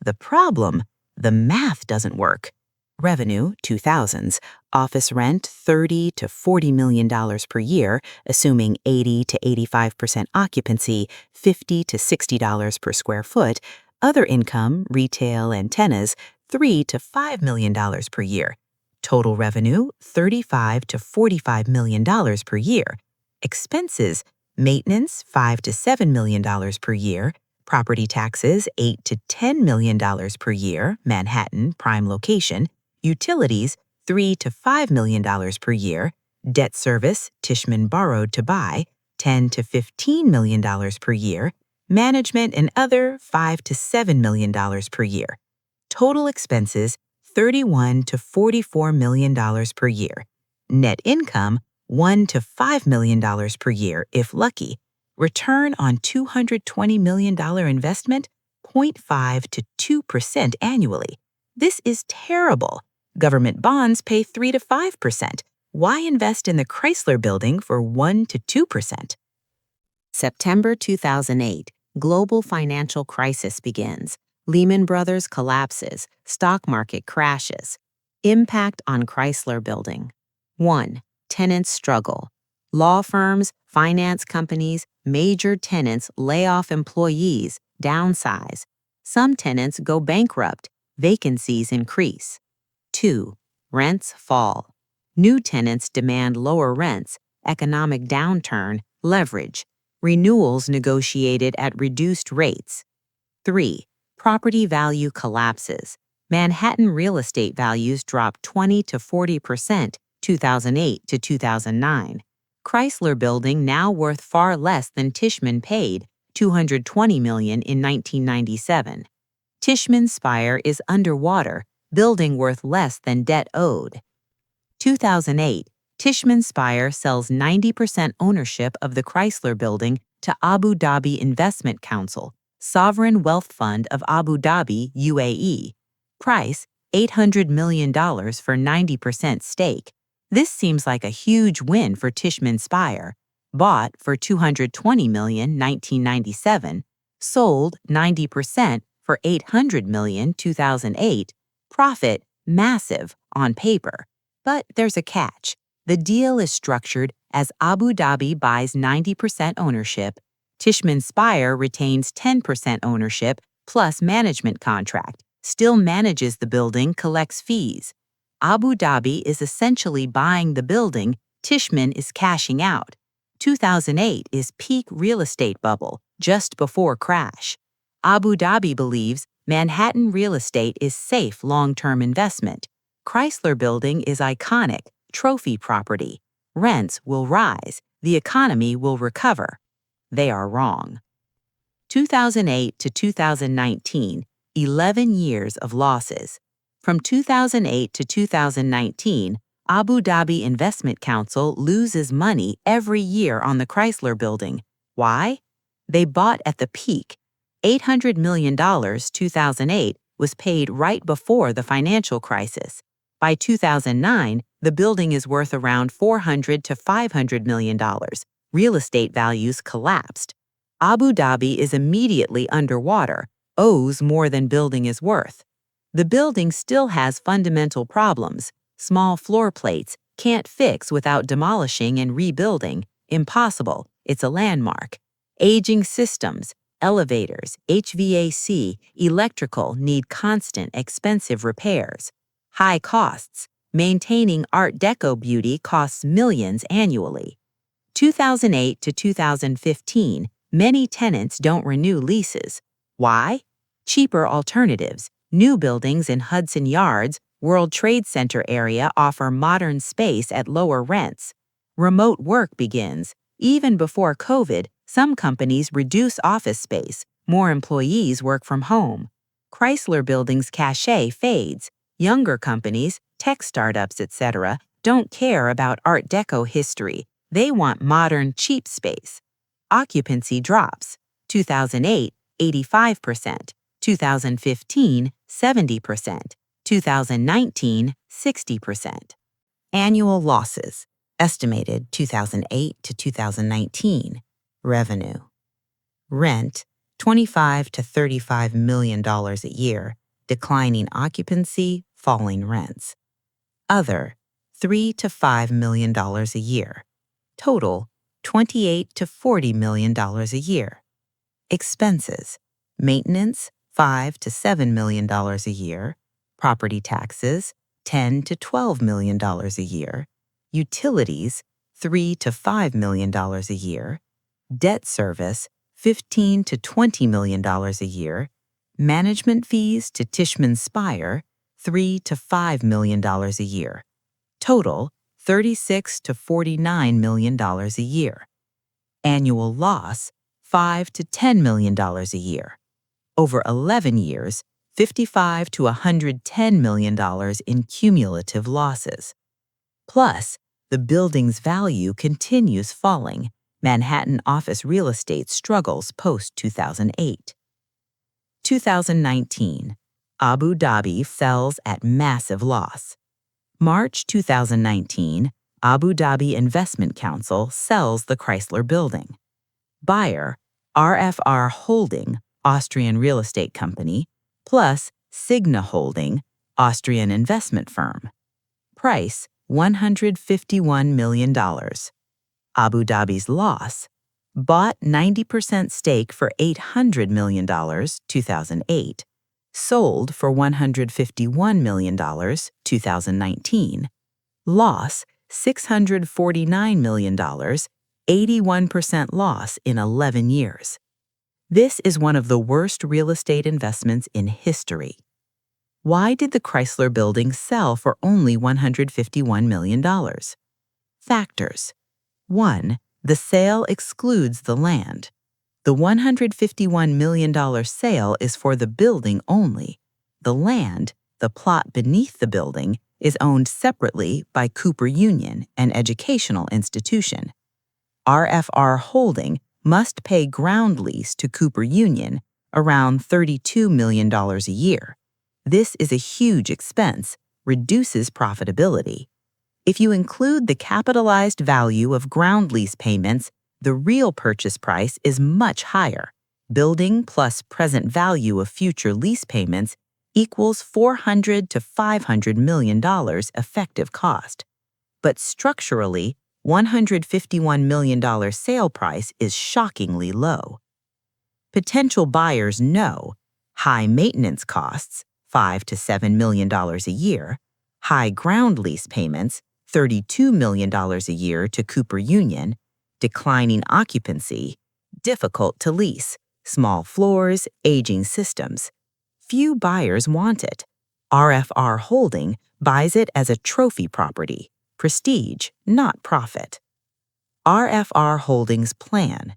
The problem: the math doesn't work. Revenue, 2000s, office rent, $30 to $40 million per year, assuming 80 to 85% occupancy, $50 to $60 per square foot. Other income, retail, antennas, $3 to $5 million per year. Total revenue, $35 to $45 million per year. Expenses, maintenance, $5 to $7 million per year. Property taxes, $8 to $10 million per year, Manhattan, prime location. Utilities, $3 to $5 million per year. Debt service, Tishman borrowed to buy, $10 to $15 million per year. Management and other, $5 to $7 million per year. Total expenses, $31 to $44 million per year. Net income, $1 to $5 million per year if lucky. Return on $220 million investment, 0.5 to 2% annually. This is terrible. Government bonds pay 3 to 5%. Why invest in the Chrysler Building for 1 to 2%? September 2008, global financial crisis begins. Lehman Brothers collapses, stock market crashes. Impact on Chrysler Building. 1. Tenants struggle. Law firms, finance companies, major tenants lay off employees, downsize. Some tenants go bankrupt, vacancies increase. 2. Rents fall. New tenants demand lower rents, economic downturn, leverage. Renewals negotiated at reduced rates. 3. Property value collapses. Manhattan real estate values drop 20 to 40%, 2008 to 2009. Chrysler Building now worth far less than Tishman paid, $220 million in 1997. Tishman Spire is underwater, building worth less than debt owed. 2008, Tishman Spire sells 90% ownership of the Chrysler Building to Abu Dhabi Investment Council, sovereign wealth fund of Abu Dhabi, UAE. Price, $800 million for 90% stake. This seems like a huge win for Tishman Spire. Bought for $220 million, 1997. Sold 90% for $800 million, 2008. Profit, massive on paper. But there's a catch. The deal is structured as Abu Dhabi buys 90% ownership. Tishman Spire retains 10% ownership plus management contract, still manages the building, collects fees. Abu Dhabi is essentially buying the building, Tishman is cashing out. 2008 is peak real estate bubble, just before crash. Abu Dhabi believes Manhattan real estate is safe long-term investment. Chrysler Building is iconic, trophy property. Rents will rise, the economy will recover. They are wrong. 2008 to 2019, 11 years of losses. From 2008 to 2019, Abu Dhabi Investment Council loses money every year on the Chrysler Building. Why? They bought at the peak. $800 million, 2008, was paid right before the financial crisis. By 2009, the building is worth around $400 to $500 million. Real estate values collapsed. Abu Dhabi is immediately underwater, owes more than building is worth. The building still has fundamental problems. Small floor plates, can't fix without demolishing and rebuilding, impossible, it's a landmark. Aging systems, elevators, HVAC, electrical need constant, expensive repairs. High costs. Maintaining Art Deco beauty costs millions annually. 2008 to 2015, many tenants don't renew leases. Why? Cheaper alternatives. New buildings in Hudson Yards, World Trade Center area offer modern space at lower rents. Remote work begins. Even before COVID, some companies reduce office space. More employees work from home. Chrysler Building's cachet fades. Younger companies, tech startups, etc., don't care about Art Deco history. They want modern, cheap space. Occupancy drops. 2008, 85%. 2015, 70%. 2019, 60%. Annual losses. Estimated 2008 to 2019. Revenue. Rent, $25 to $35 million a year. Declining occupancy, falling rents. Other, $3 to $5 million a year. Total, $28 to $40 million a year. Expenses. Maintenance, $5 to $7 million a year. Property taxes, $10 to $12 million a year. Utilities, $3 to $5 million a year. Debt service, $15 to $20 million a year. Management fees to Tishman Spire, $3 to $5 million a year. Total, $36 to $49 million a year. Annual loss, $5 to $10 million a year. Over 11 years, $55 to $110 million in cumulative losses. Plus, the building's value continues falling. Manhattan office real estate struggles post-2008. 2019, Abu Dhabi sells at massive loss. March 2019, Abu Dhabi Investment Council sells the Chrysler Building. Buyer, RFR Holding, Austrian real estate company, plus Signa Holding, Austrian investment firm. Price, $151 million. Abu Dhabi's loss, bought 90% stake for $800 million, 2008, sold for $151 million, 2019, loss, $649 million, 81% loss in 11 years. This is one of the worst real estate investments in history. Why did the Chrysler Building sell for only $151 million? Factors. 1. The sale excludes the land. The $151 million sale is for the building only. The land, the plot beneath the building, is owned separately by Cooper Union, an educational institution. RFR Holding must pay ground lease to Cooper Union, around $32 million a year. This is a huge expense, reduces profitability. If you include the capitalized value of ground lease payments, the real purchase price is much higher. Building plus present value of future lease payments equals $400 to $500 million effective cost. But structurally, $151 million sale price is shockingly low. Potential buyers know high maintenance costs, $5 to $7 million a year, high ground lease payments, $32 million a year to Cooper Union, declining occupancy, difficult to lease, small floors, aging systems. Few buyers want it. RFR Holding buys it as a trophy property, prestige, not profit. RFR Holdings plan.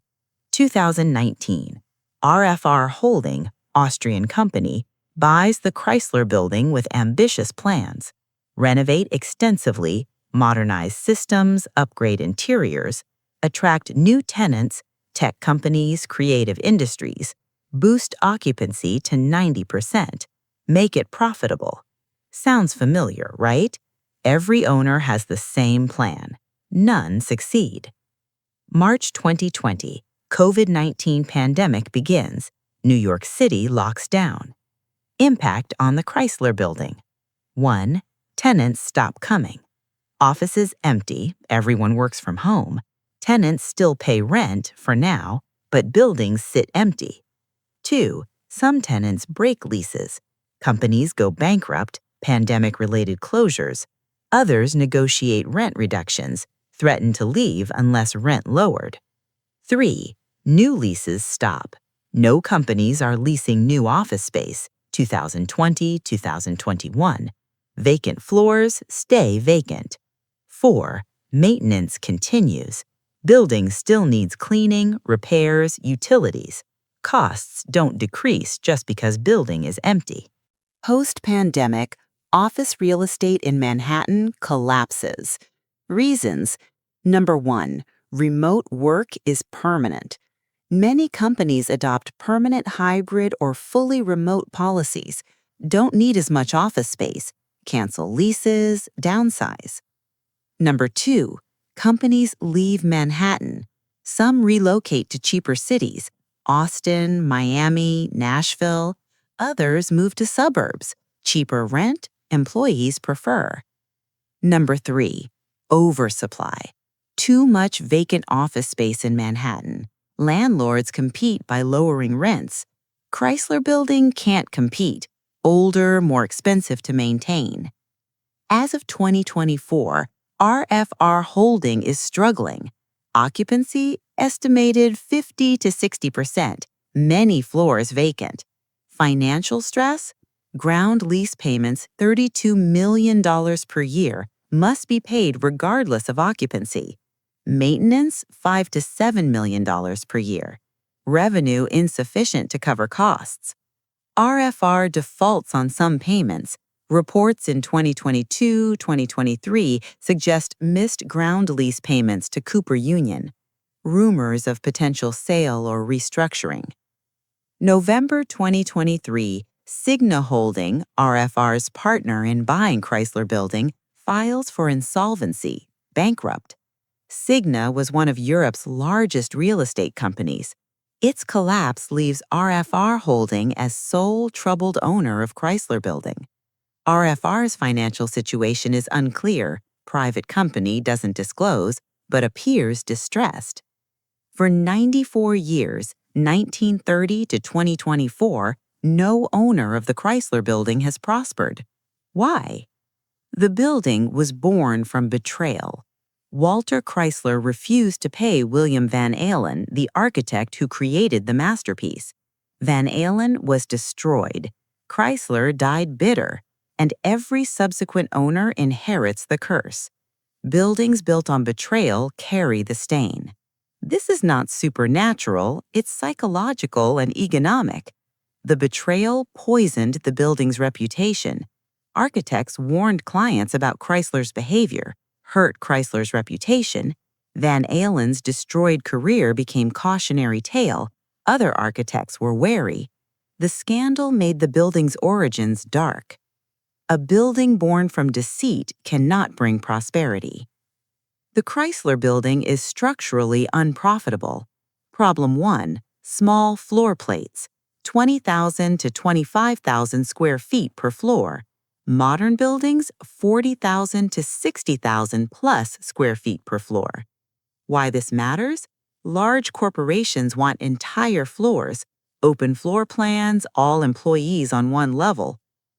2019. RFR Holding, Austrian company, buys the Chrysler Building with ambitious plans. Renovate extensively, modernize systems, upgrade interiors, attract new tenants, tech companies, creative industries, boost occupancy to 90%, make it profitable. Sounds familiar, right? Every owner has the same plan. None succeed. March 2020, COVID-19 pandemic begins. New York City locks down. Impact on the Chrysler Building. 1. Tenants stop coming. Offices empty, everyone works from home. Tenants still pay rent for now, but buildings sit empty. 2. Some tenants break leases. Companies go bankrupt, pandemic-related closures. Others negotiate rent reductions, threaten to leave unless rent lowered. 3. New leases stop. No companies are leasing new office space, 2020, 2021. Vacant floors stay vacant. 4. Maintenance continues. Building still needs cleaning, repairs, utilities. Costs don't decrease just because building is empty. Post-pandemic, office real estate in Manhattan collapses. Reasons: Number 1. Remote work is permanent. Many companies adopt permanent hybrid or fully remote policies, don't need as much office space, cancel leases, downsize. Number 2. Companies leave Manhattan. Some relocate to cheaper cities, Austin, Miami, Nashville. Others move to suburbs. Cheaper rent, employees prefer. Number 3. Oversupply. Too much vacant office space in Manhattan. Landlords compete by lowering rents. Chrysler Building can't compete. Older, more expensive to maintain. As of 2024, RFR Holding is struggling. Occupancy estimated 50 to 60%, many floors vacant. Financial stress? Ground lease payments $32 million per year must be paid regardless of occupancy. Maintenance $5 to $7 million per year. Revenue insufficient to cover costs. RFR defaults on some payments. Reports in 2022-2023 suggest missed ground lease payments to Cooper Union. Rumors of potential sale or restructuring. November 2023, Cigna Holding, RFR's partner in buying Chrysler Building, files for insolvency, bankrupt. Cigna was one of Europe's largest real estate companies. Its collapse leaves RFR Holding as sole troubled owner of Chrysler Building. RFR's financial situation is unclear, private company doesn't disclose, but appears distressed. For 94 years, 1930 to 2024, no owner of the Chrysler Building has prospered. Why? The building was born from betrayal. Walter Chrysler refused to pay William Van Alen, the architect who created the masterpiece. Van Alen was destroyed. Chrysler died bitter, and every subsequent owner inherits the curse. Buildings built on betrayal carry the stain. This is not supernatural, it's psychological and economic. The betrayal poisoned the building's reputation. Architects warned clients about Chrysler's behavior, hurt Chrysler's reputation. Van Alen's destroyed career became cautionary tale. Other architects were wary. The scandal made the building's origins dark. A building born from deceit cannot bring prosperity. The Chrysler Building is structurally unprofitable. Problem 1. Small floor plates, 20,000 to 25,000 square feet per floor. Modern buildings, 40,000 to 60,000 plus square feet per floor. Why this matters? Large corporations want entire floors, open floor plans, all employees on one level.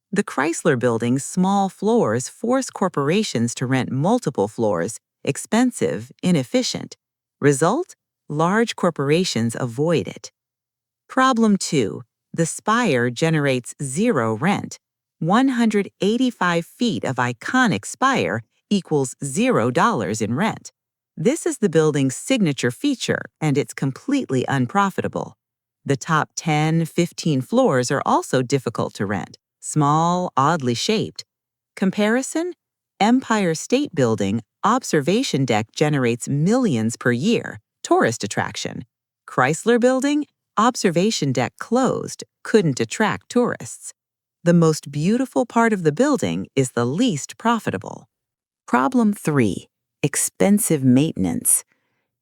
The Chrysler Building's small floors force corporations to rent multiple floors, expensive, inefficient. Result? Large corporations avoid it. Problem 2. The Spire generates zero rent. 185 feet of iconic Spire equals $0 in rent. This is the building's signature feature, and it's completely unprofitable. The top 10, 15 floors are also difficult to rent, small, oddly shaped. Comparison? Empire State Building, observation deck generates millions per year, tourist attraction. Chrysler Building, observation deck closed, couldn't attract tourists. The most beautiful part of the building is the least profitable. Problem 3. Expensive maintenance.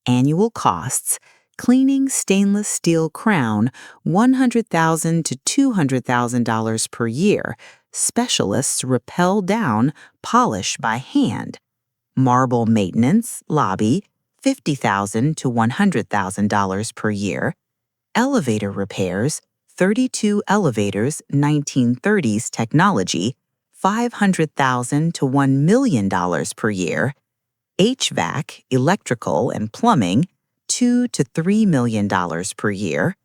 Annual costs: cleaning stainless steel crown, $100,000 to $200,000 per year. Specialists rappel down, polish by hand. Marble maintenance, lobby, $50,000 to $100,000 per year. Elevator repairs, 32 elevators, 1930s technology, $500,000 to $1 million per year. HVAC, electrical, and plumbing, $2 to $3 million per year.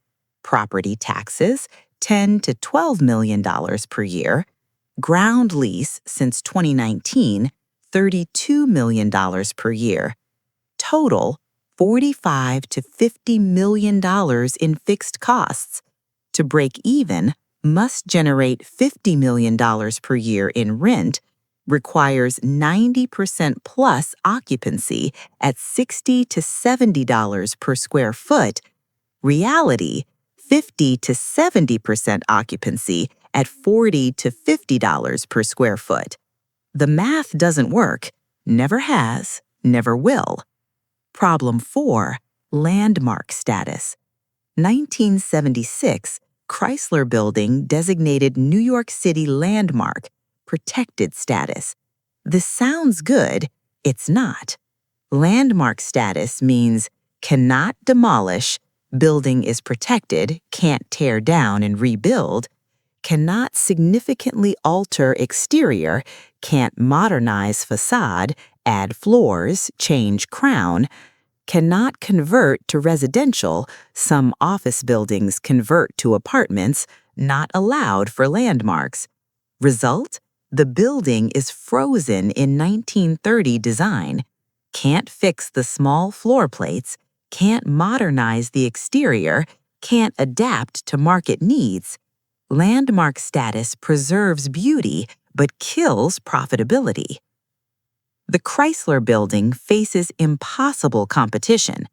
Property taxes, $10 to $12 million per year. Ground lease since 2019, $32 million per year. Total, $45 to $50 million in fixed costs. To break even, must generate $50 million per year in rent, requires 90% plus occupancy at $60 to $70 per square foot. Reality, 50 to 70% occupancy at $40 to $50 per square foot. The math doesn't work, never has, never will. Problem 4, landmark status. 1976, Chrysler Building designated New York City landmark, protected status. This sounds good, it's not. Landmark status means cannot demolish, building is protected, can't tear down and rebuild, cannot significantly alter exterior, can't modernize facade, add floors, change crown, cannot convert to residential, some office buildings convert to apartments, not allowed for landmarks. Result? The building is frozen in 1930 design, can't fix the small floor plates, can't modernize the exterior, can't adapt to market needs. Landmark status preserves beauty but kills profitability. The Chrysler Building faces impossible competition.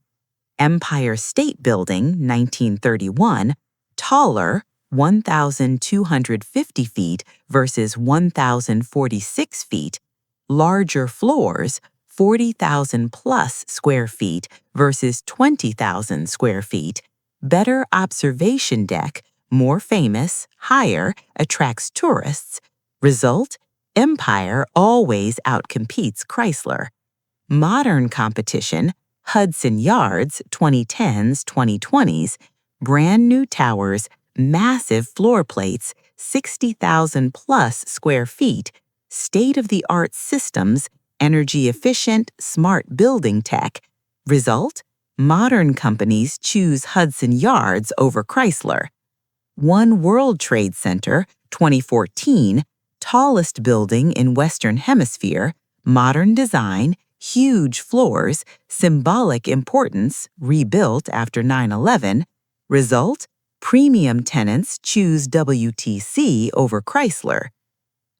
Empire State Building, 1931, taller, 1,250 feet versus 1,046 feet, larger floors, 40,000 plus square feet versus 20,000 square feet, better observation deck, more famous, higher, attracts tourists. Result? Empire always outcompetes Chrysler. Modern competition, Hudson Yards, 2010s, 2020s, brand new towers, massive floor plates, 60,000 plus square feet, state-of-the-art systems, energy-efficient, smart building tech. Result? Modern companies choose Hudson Yards over Chrysler. One World Trade Center, 2014, tallest building in Western Hemisphere, modern design, huge floors, symbolic importance, rebuilt after 9/11. Result? Premium tenants choose WTC over Chrysler.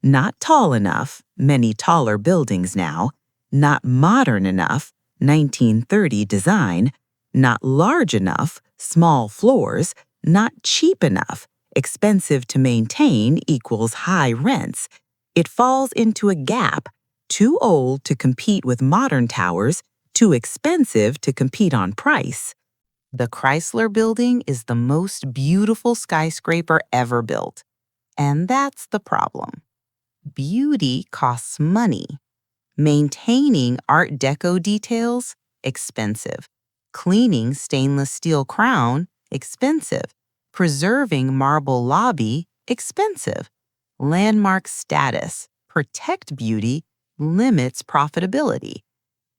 Not tall enough, many taller buildings now. Not modern enough, 1930 design. Not large enough, small floors. Not cheap enough, expensive to maintain equals high rents. It falls into a gap, too old to compete with modern towers, too expensive to compete on price. The Chrysler Building is the most beautiful skyscraper ever built. And that's the problem. Beauty costs money. Maintaining Art Deco details, expensive. Cleaning stainless steel crown, expensive. Preserving marble lobby, expensive. Landmark status, protect beauty, limits profitability.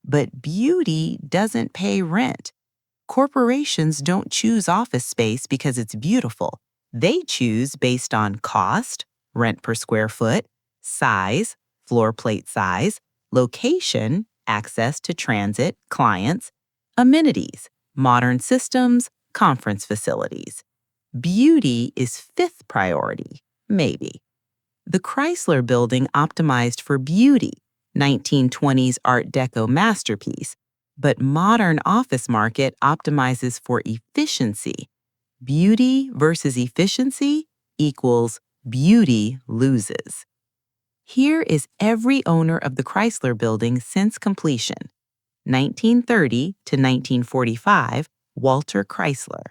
But beauty doesn't pay rent. Corporations don't choose office space because it's beautiful. They choose based on cost, rent per square foot, size, floor plate size, location, access to transit, clients, amenities, modern systems, conference facilities. Beauty is fifth priority, maybe. The Chrysler Building optimized for beauty, 1920s Art Deco masterpiece, but modern office market optimizes for efficiency. Beauty versus efficiency equals beauty loses. Here is every owner of the Chrysler Building since completion. 1930 to 1945, Walter Chrysler.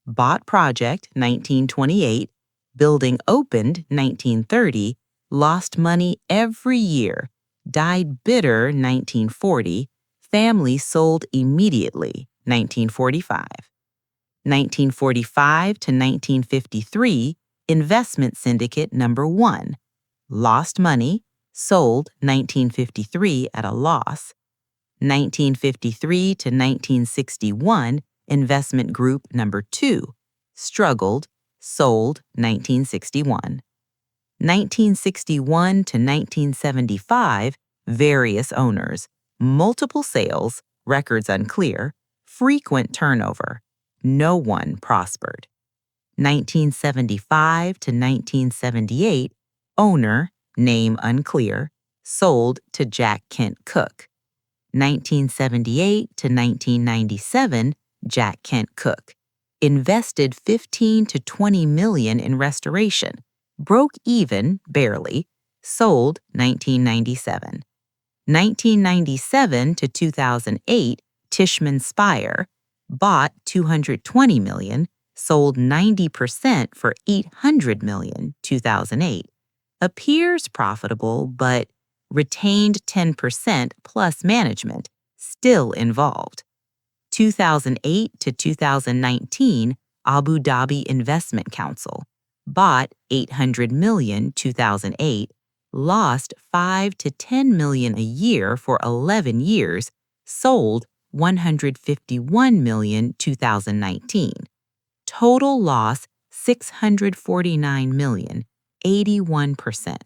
Bought project 1928, building opened 1930, lost money every year, died bitter 1940, family sold immediately 1945. 1945 to 1953, investment syndicate number 1. Lost money, sold 1953 at a loss. 1953 to 1961, investment group number 2. Struggled, sold 1961. 1961 to 1975, various owners, multiple sales, records unclear, frequent turnover. No one prospered. 1975 to 1978, owner, name unclear, sold to Jack Kent Cooke. 1978 to 1997, Jack Kent Cooke, invested 15 to 20 million in restoration, broke even barely, sold 1997. 1997 to 2008, Tishman Spire, bought 220 million, sold 90% for 800 million, 2008. Appears profitable, but retained 10% plus management, still involved. 2008 to 2019, Abu Dhabi Investment Council, bought 800 million, 2008, lost 5 to 10 million a year for 11 years, sold 151 million, 2019. Total loss 649 million, 81%.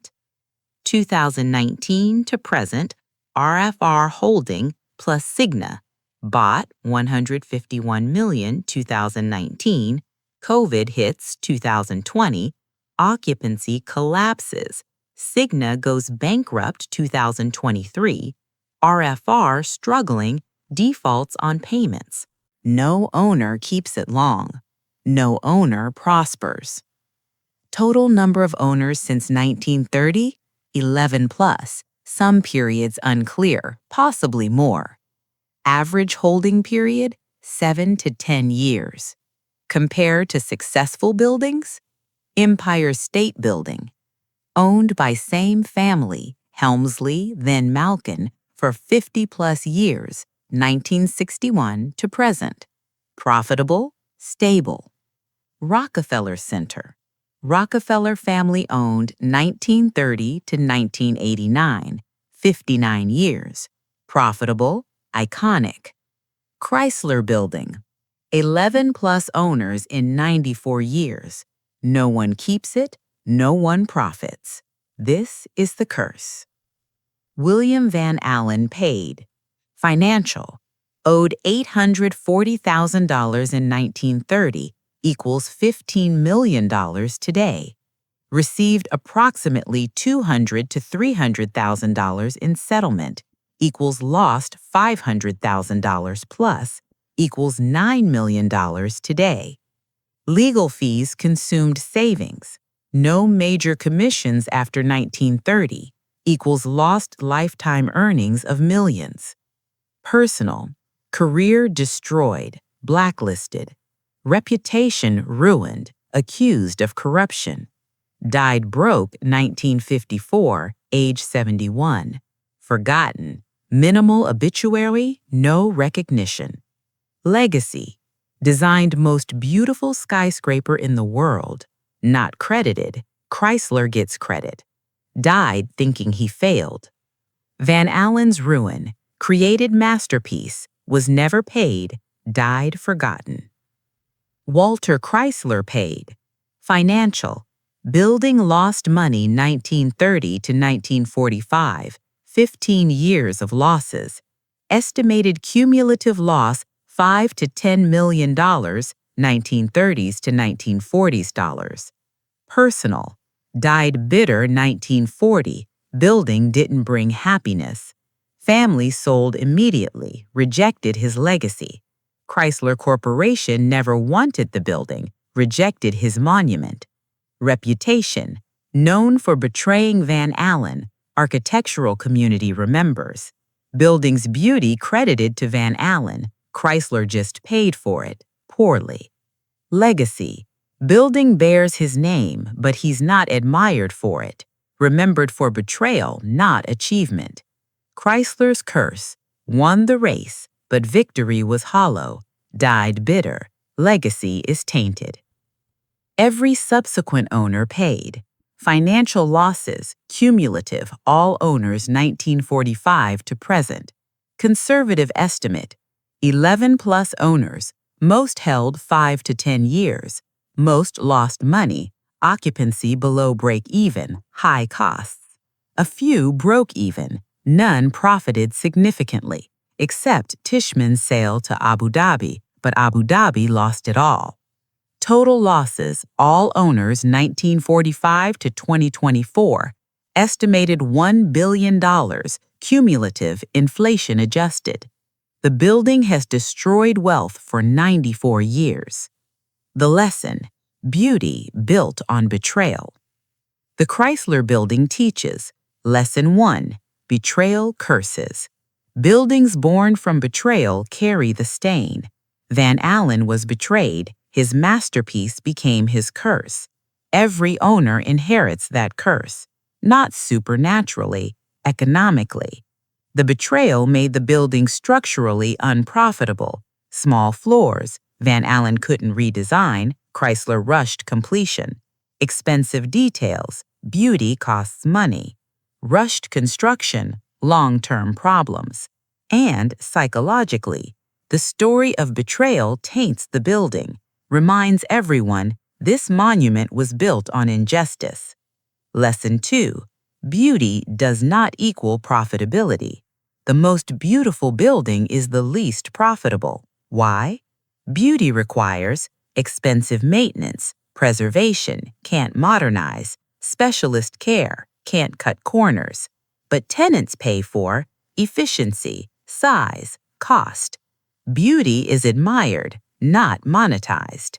2019 to present, RFR Holding plus Cigna, bought 151 million, 2019, COVID hits 2020, occupancy collapses, Cigna goes bankrupt 2023, RFR struggling, defaults on payments. No owner keeps it long. No owner prospers. Total number of owners since 1930, 11 plus, some periods unclear, possibly more. Average holding period, 7 to 10 years. Compared to successful buildings, Empire State Building, owned by same family, Helmsley, then Malkin, for 50 plus years, 1961 to present. Profitable, stable. Rockefeller Center, Rockefeller family owned 1930 to 1989, 59 years. Profitable, iconic. Chrysler Building, 11 plus owners in 94 years. No one keeps it, no one profits. This is the curse. William Van Alen paid. Financial, owed $840,000 in 1930, equals $15 million today. Received approximately $200,000 to $300,000 in settlement, equals lost $500,000 plus, equals $9 million today. Legal fees consumed savings. No major commissions after 1930, equals lost lifetime earnings of millions. Personal, career destroyed, blacklisted. Reputation ruined, accused of corruption. Died broke 1954, age 71. Forgotten, minimal obituary, no recognition. Legacy, designed most beautiful skyscraper in the world. Not credited, Chrysler gets credit. Died thinking he failed. Van Alen's ruin, created masterpiece, was never paid, died forgotten. Walter Chrysler paid. Financial, building lost money 1930 to 1945, 15 years of losses. Estimated cumulative loss $5 to $10 million, 1930s to 1940s dollars. Personal, died bitter 1940, building didn't bring happiness. Family sold immediately, rejected his legacy. Chrysler Corporation never wanted the building, rejected his monument. Reputation, known for betraying Van Alen, architectural community remembers. Building's beauty credited to Van Alen, Chrysler just paid for it, poorly. Legacy, building bears his name, but he's not admired for it, remembered for betrayal, not achievement. Chrysler's curse, won the race, but victory was hollow, died bitter, Legacy is tainted. Every subsequent owner paid. Financial losses, cumulative, all owners 1945 to present. Conservative estimate, 11 plus owners, most held 5 to 10 years. Most lost money, occupancy below break even, high costs. A few broke even, none profited significantly, except Tishman's sale to Abu Dhabi, but Abu Dhabi lost it all. Total losses, all owners 1945 to 2024, estimated $1 billion, cumulative, inflation adjusted. The building has destroyed wealth for 94 years. The lesson, beauty built on betrayal. The Chrysler Building teaches, Lesson 1, Betrayal curses. Buildings born from betrayal carry the stain. Van Alen was betrayed. His masterpiece became his curse. Every owner inherits that curse, not supernaturally, economically. The betrayal made the building structurally unprofitable. Small floors, Van Alen couldn't redesign, Chrysler rushed completion. Expensive details, beauty costs money. Rushed construction, long-term problems. And psychologically, the story of betrayal taints the building. Reminds everyone this monument was built on injustice. Lesson 2. Beauty does not equal profitability. The most beautiful building is the least profitable. Why? Beauty requires expensive maintenance, preservation, can't modernize, specialist care, can't cut corners. But tenants pay for efficiency, size, cost. Beauty is admired, not monetized.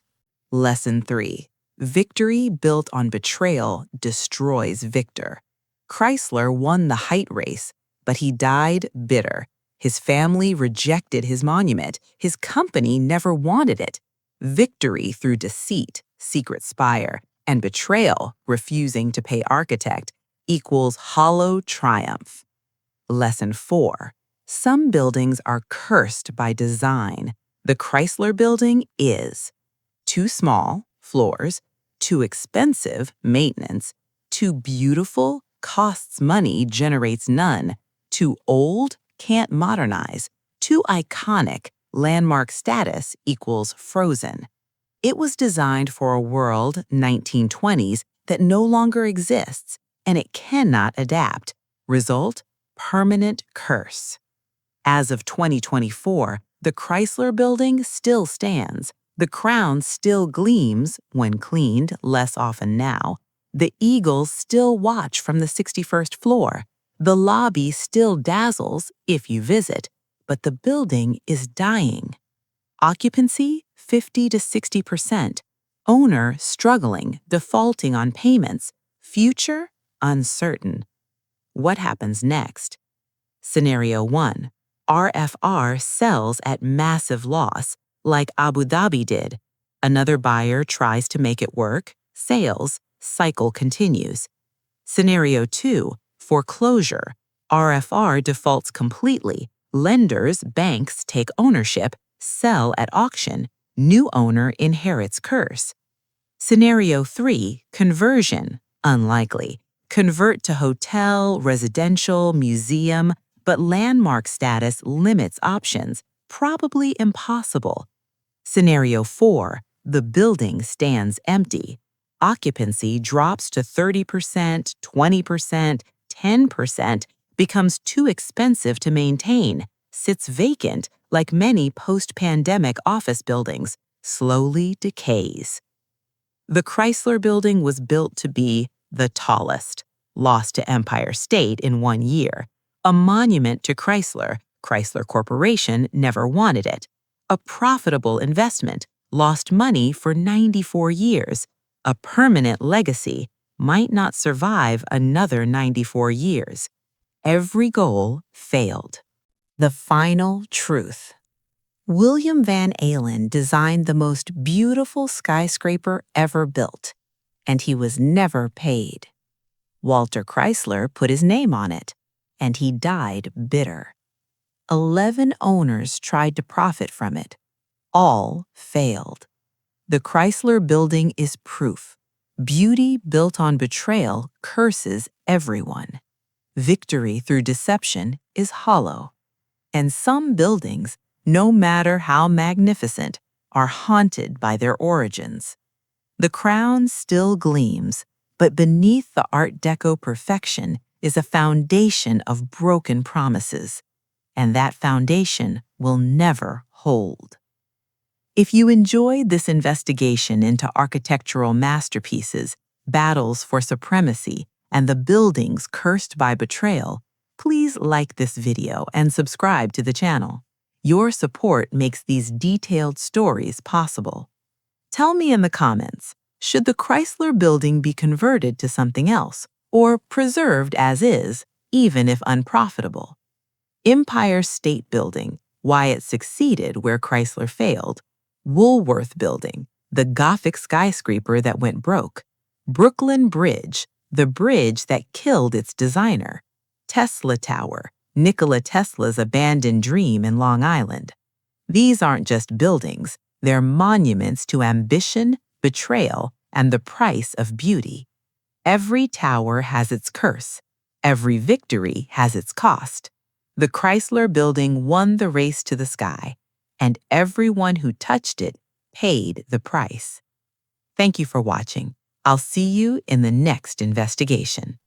Lesson 3. Victory built on betrayal destroys victor. Chrysler won the height race, but he died bitter. His family rejected his monument. His company never wanted it. Victory through deceit, secret Spire, and betrayal, refusing to pay architect, equals hollow triumph. Lesson 4. Some buildings are cursed by design. The Chrysler Building is too small, floors, too expensive, maintenance, too beautiful, costs money, generates none, too old, can't modernize, too iconic, landmark status equals frozen. It was designed for a world, 1920s, that no longer exists, and it cannot adapt. Result, permanent curse. As of 2024, the Chrysler Building still stands. The crown still gleams, when cleaned, less often now. The eagles still watch from the 61st floor. The lobby still dazzles if you visit, but the building is dying. Occupancy, 50 to 60%. Owner struggling, defaulting on payments. Future, uncertain. What happens next? Scenario 1. RFR sells at massive loss, like Abu Dhabi did. Another buyer tries to make it work. Sales, cycle continues. Scenario 2. Foreclosure. RFR defaults completely. Lenders, banks take ownership, sell at auction. New owner inherits curse. Scenario 3. Conversion. Unlikely. Convert to hotel, residential, museum, but landmark status limits options. Probably impossible. Scenario 4. The building stands empty. Occupancy drops to 30%, 20%, 10%, becomes too expensive to maintain, sits vacant like many post-pandemic office buildings, slowly decays. The Chrysler Building was built to be the tallest, lost to Empire State in 1 year. A monument to Chrysler. Chrysler Corporation never wanted it. A profitable investment, lost money for 94 years. A permanent legacy, might not survive another 94 years. Every goal failed. The final truth. William Van Alen designed the most beautiful skyscraper ever built, and he was never paid. Walter Chrysler put his name on it, and he died bitter. 11 owners tried to profit from it. All failed. The Chrysler Building is proof. Beauty built on betrayal curses everyone. Victory through deception is hollow. And some buildings, no matter how magnificent, are haunted by their origins. The crown still gleams, but beneath the Art Deco perfection is a foundation of broken promises, and that foundation will never hold. If you enjoyed this investigation into architectural masterpieces, battles for supremacy, and the buildings cursed by betrayal, please like this video and subscribe to the channel. Your support makes these detailed stories possible. Tell me in the comments, should the Chrysler Building be converted to something else or preserved as is, even if unprofitable? Empire State Building, why it succeeded where Chrysler failed. Woolworth Building, the Gothic skyscraper that went broke. Brooklyn Bridge, the bridge that killed its designer. Tesla Tower, Nikola Tesla's abandoned dream in Long Island. These aren't just buildings, they're monuments to ambition, betrayal, and the price of beauty. Every tower has its curse. Every victory has its cost. The Chrysler Building won the race to the sky, and everyone who touched it paid the price. Thank you for watching. I'll see you in the next investigation.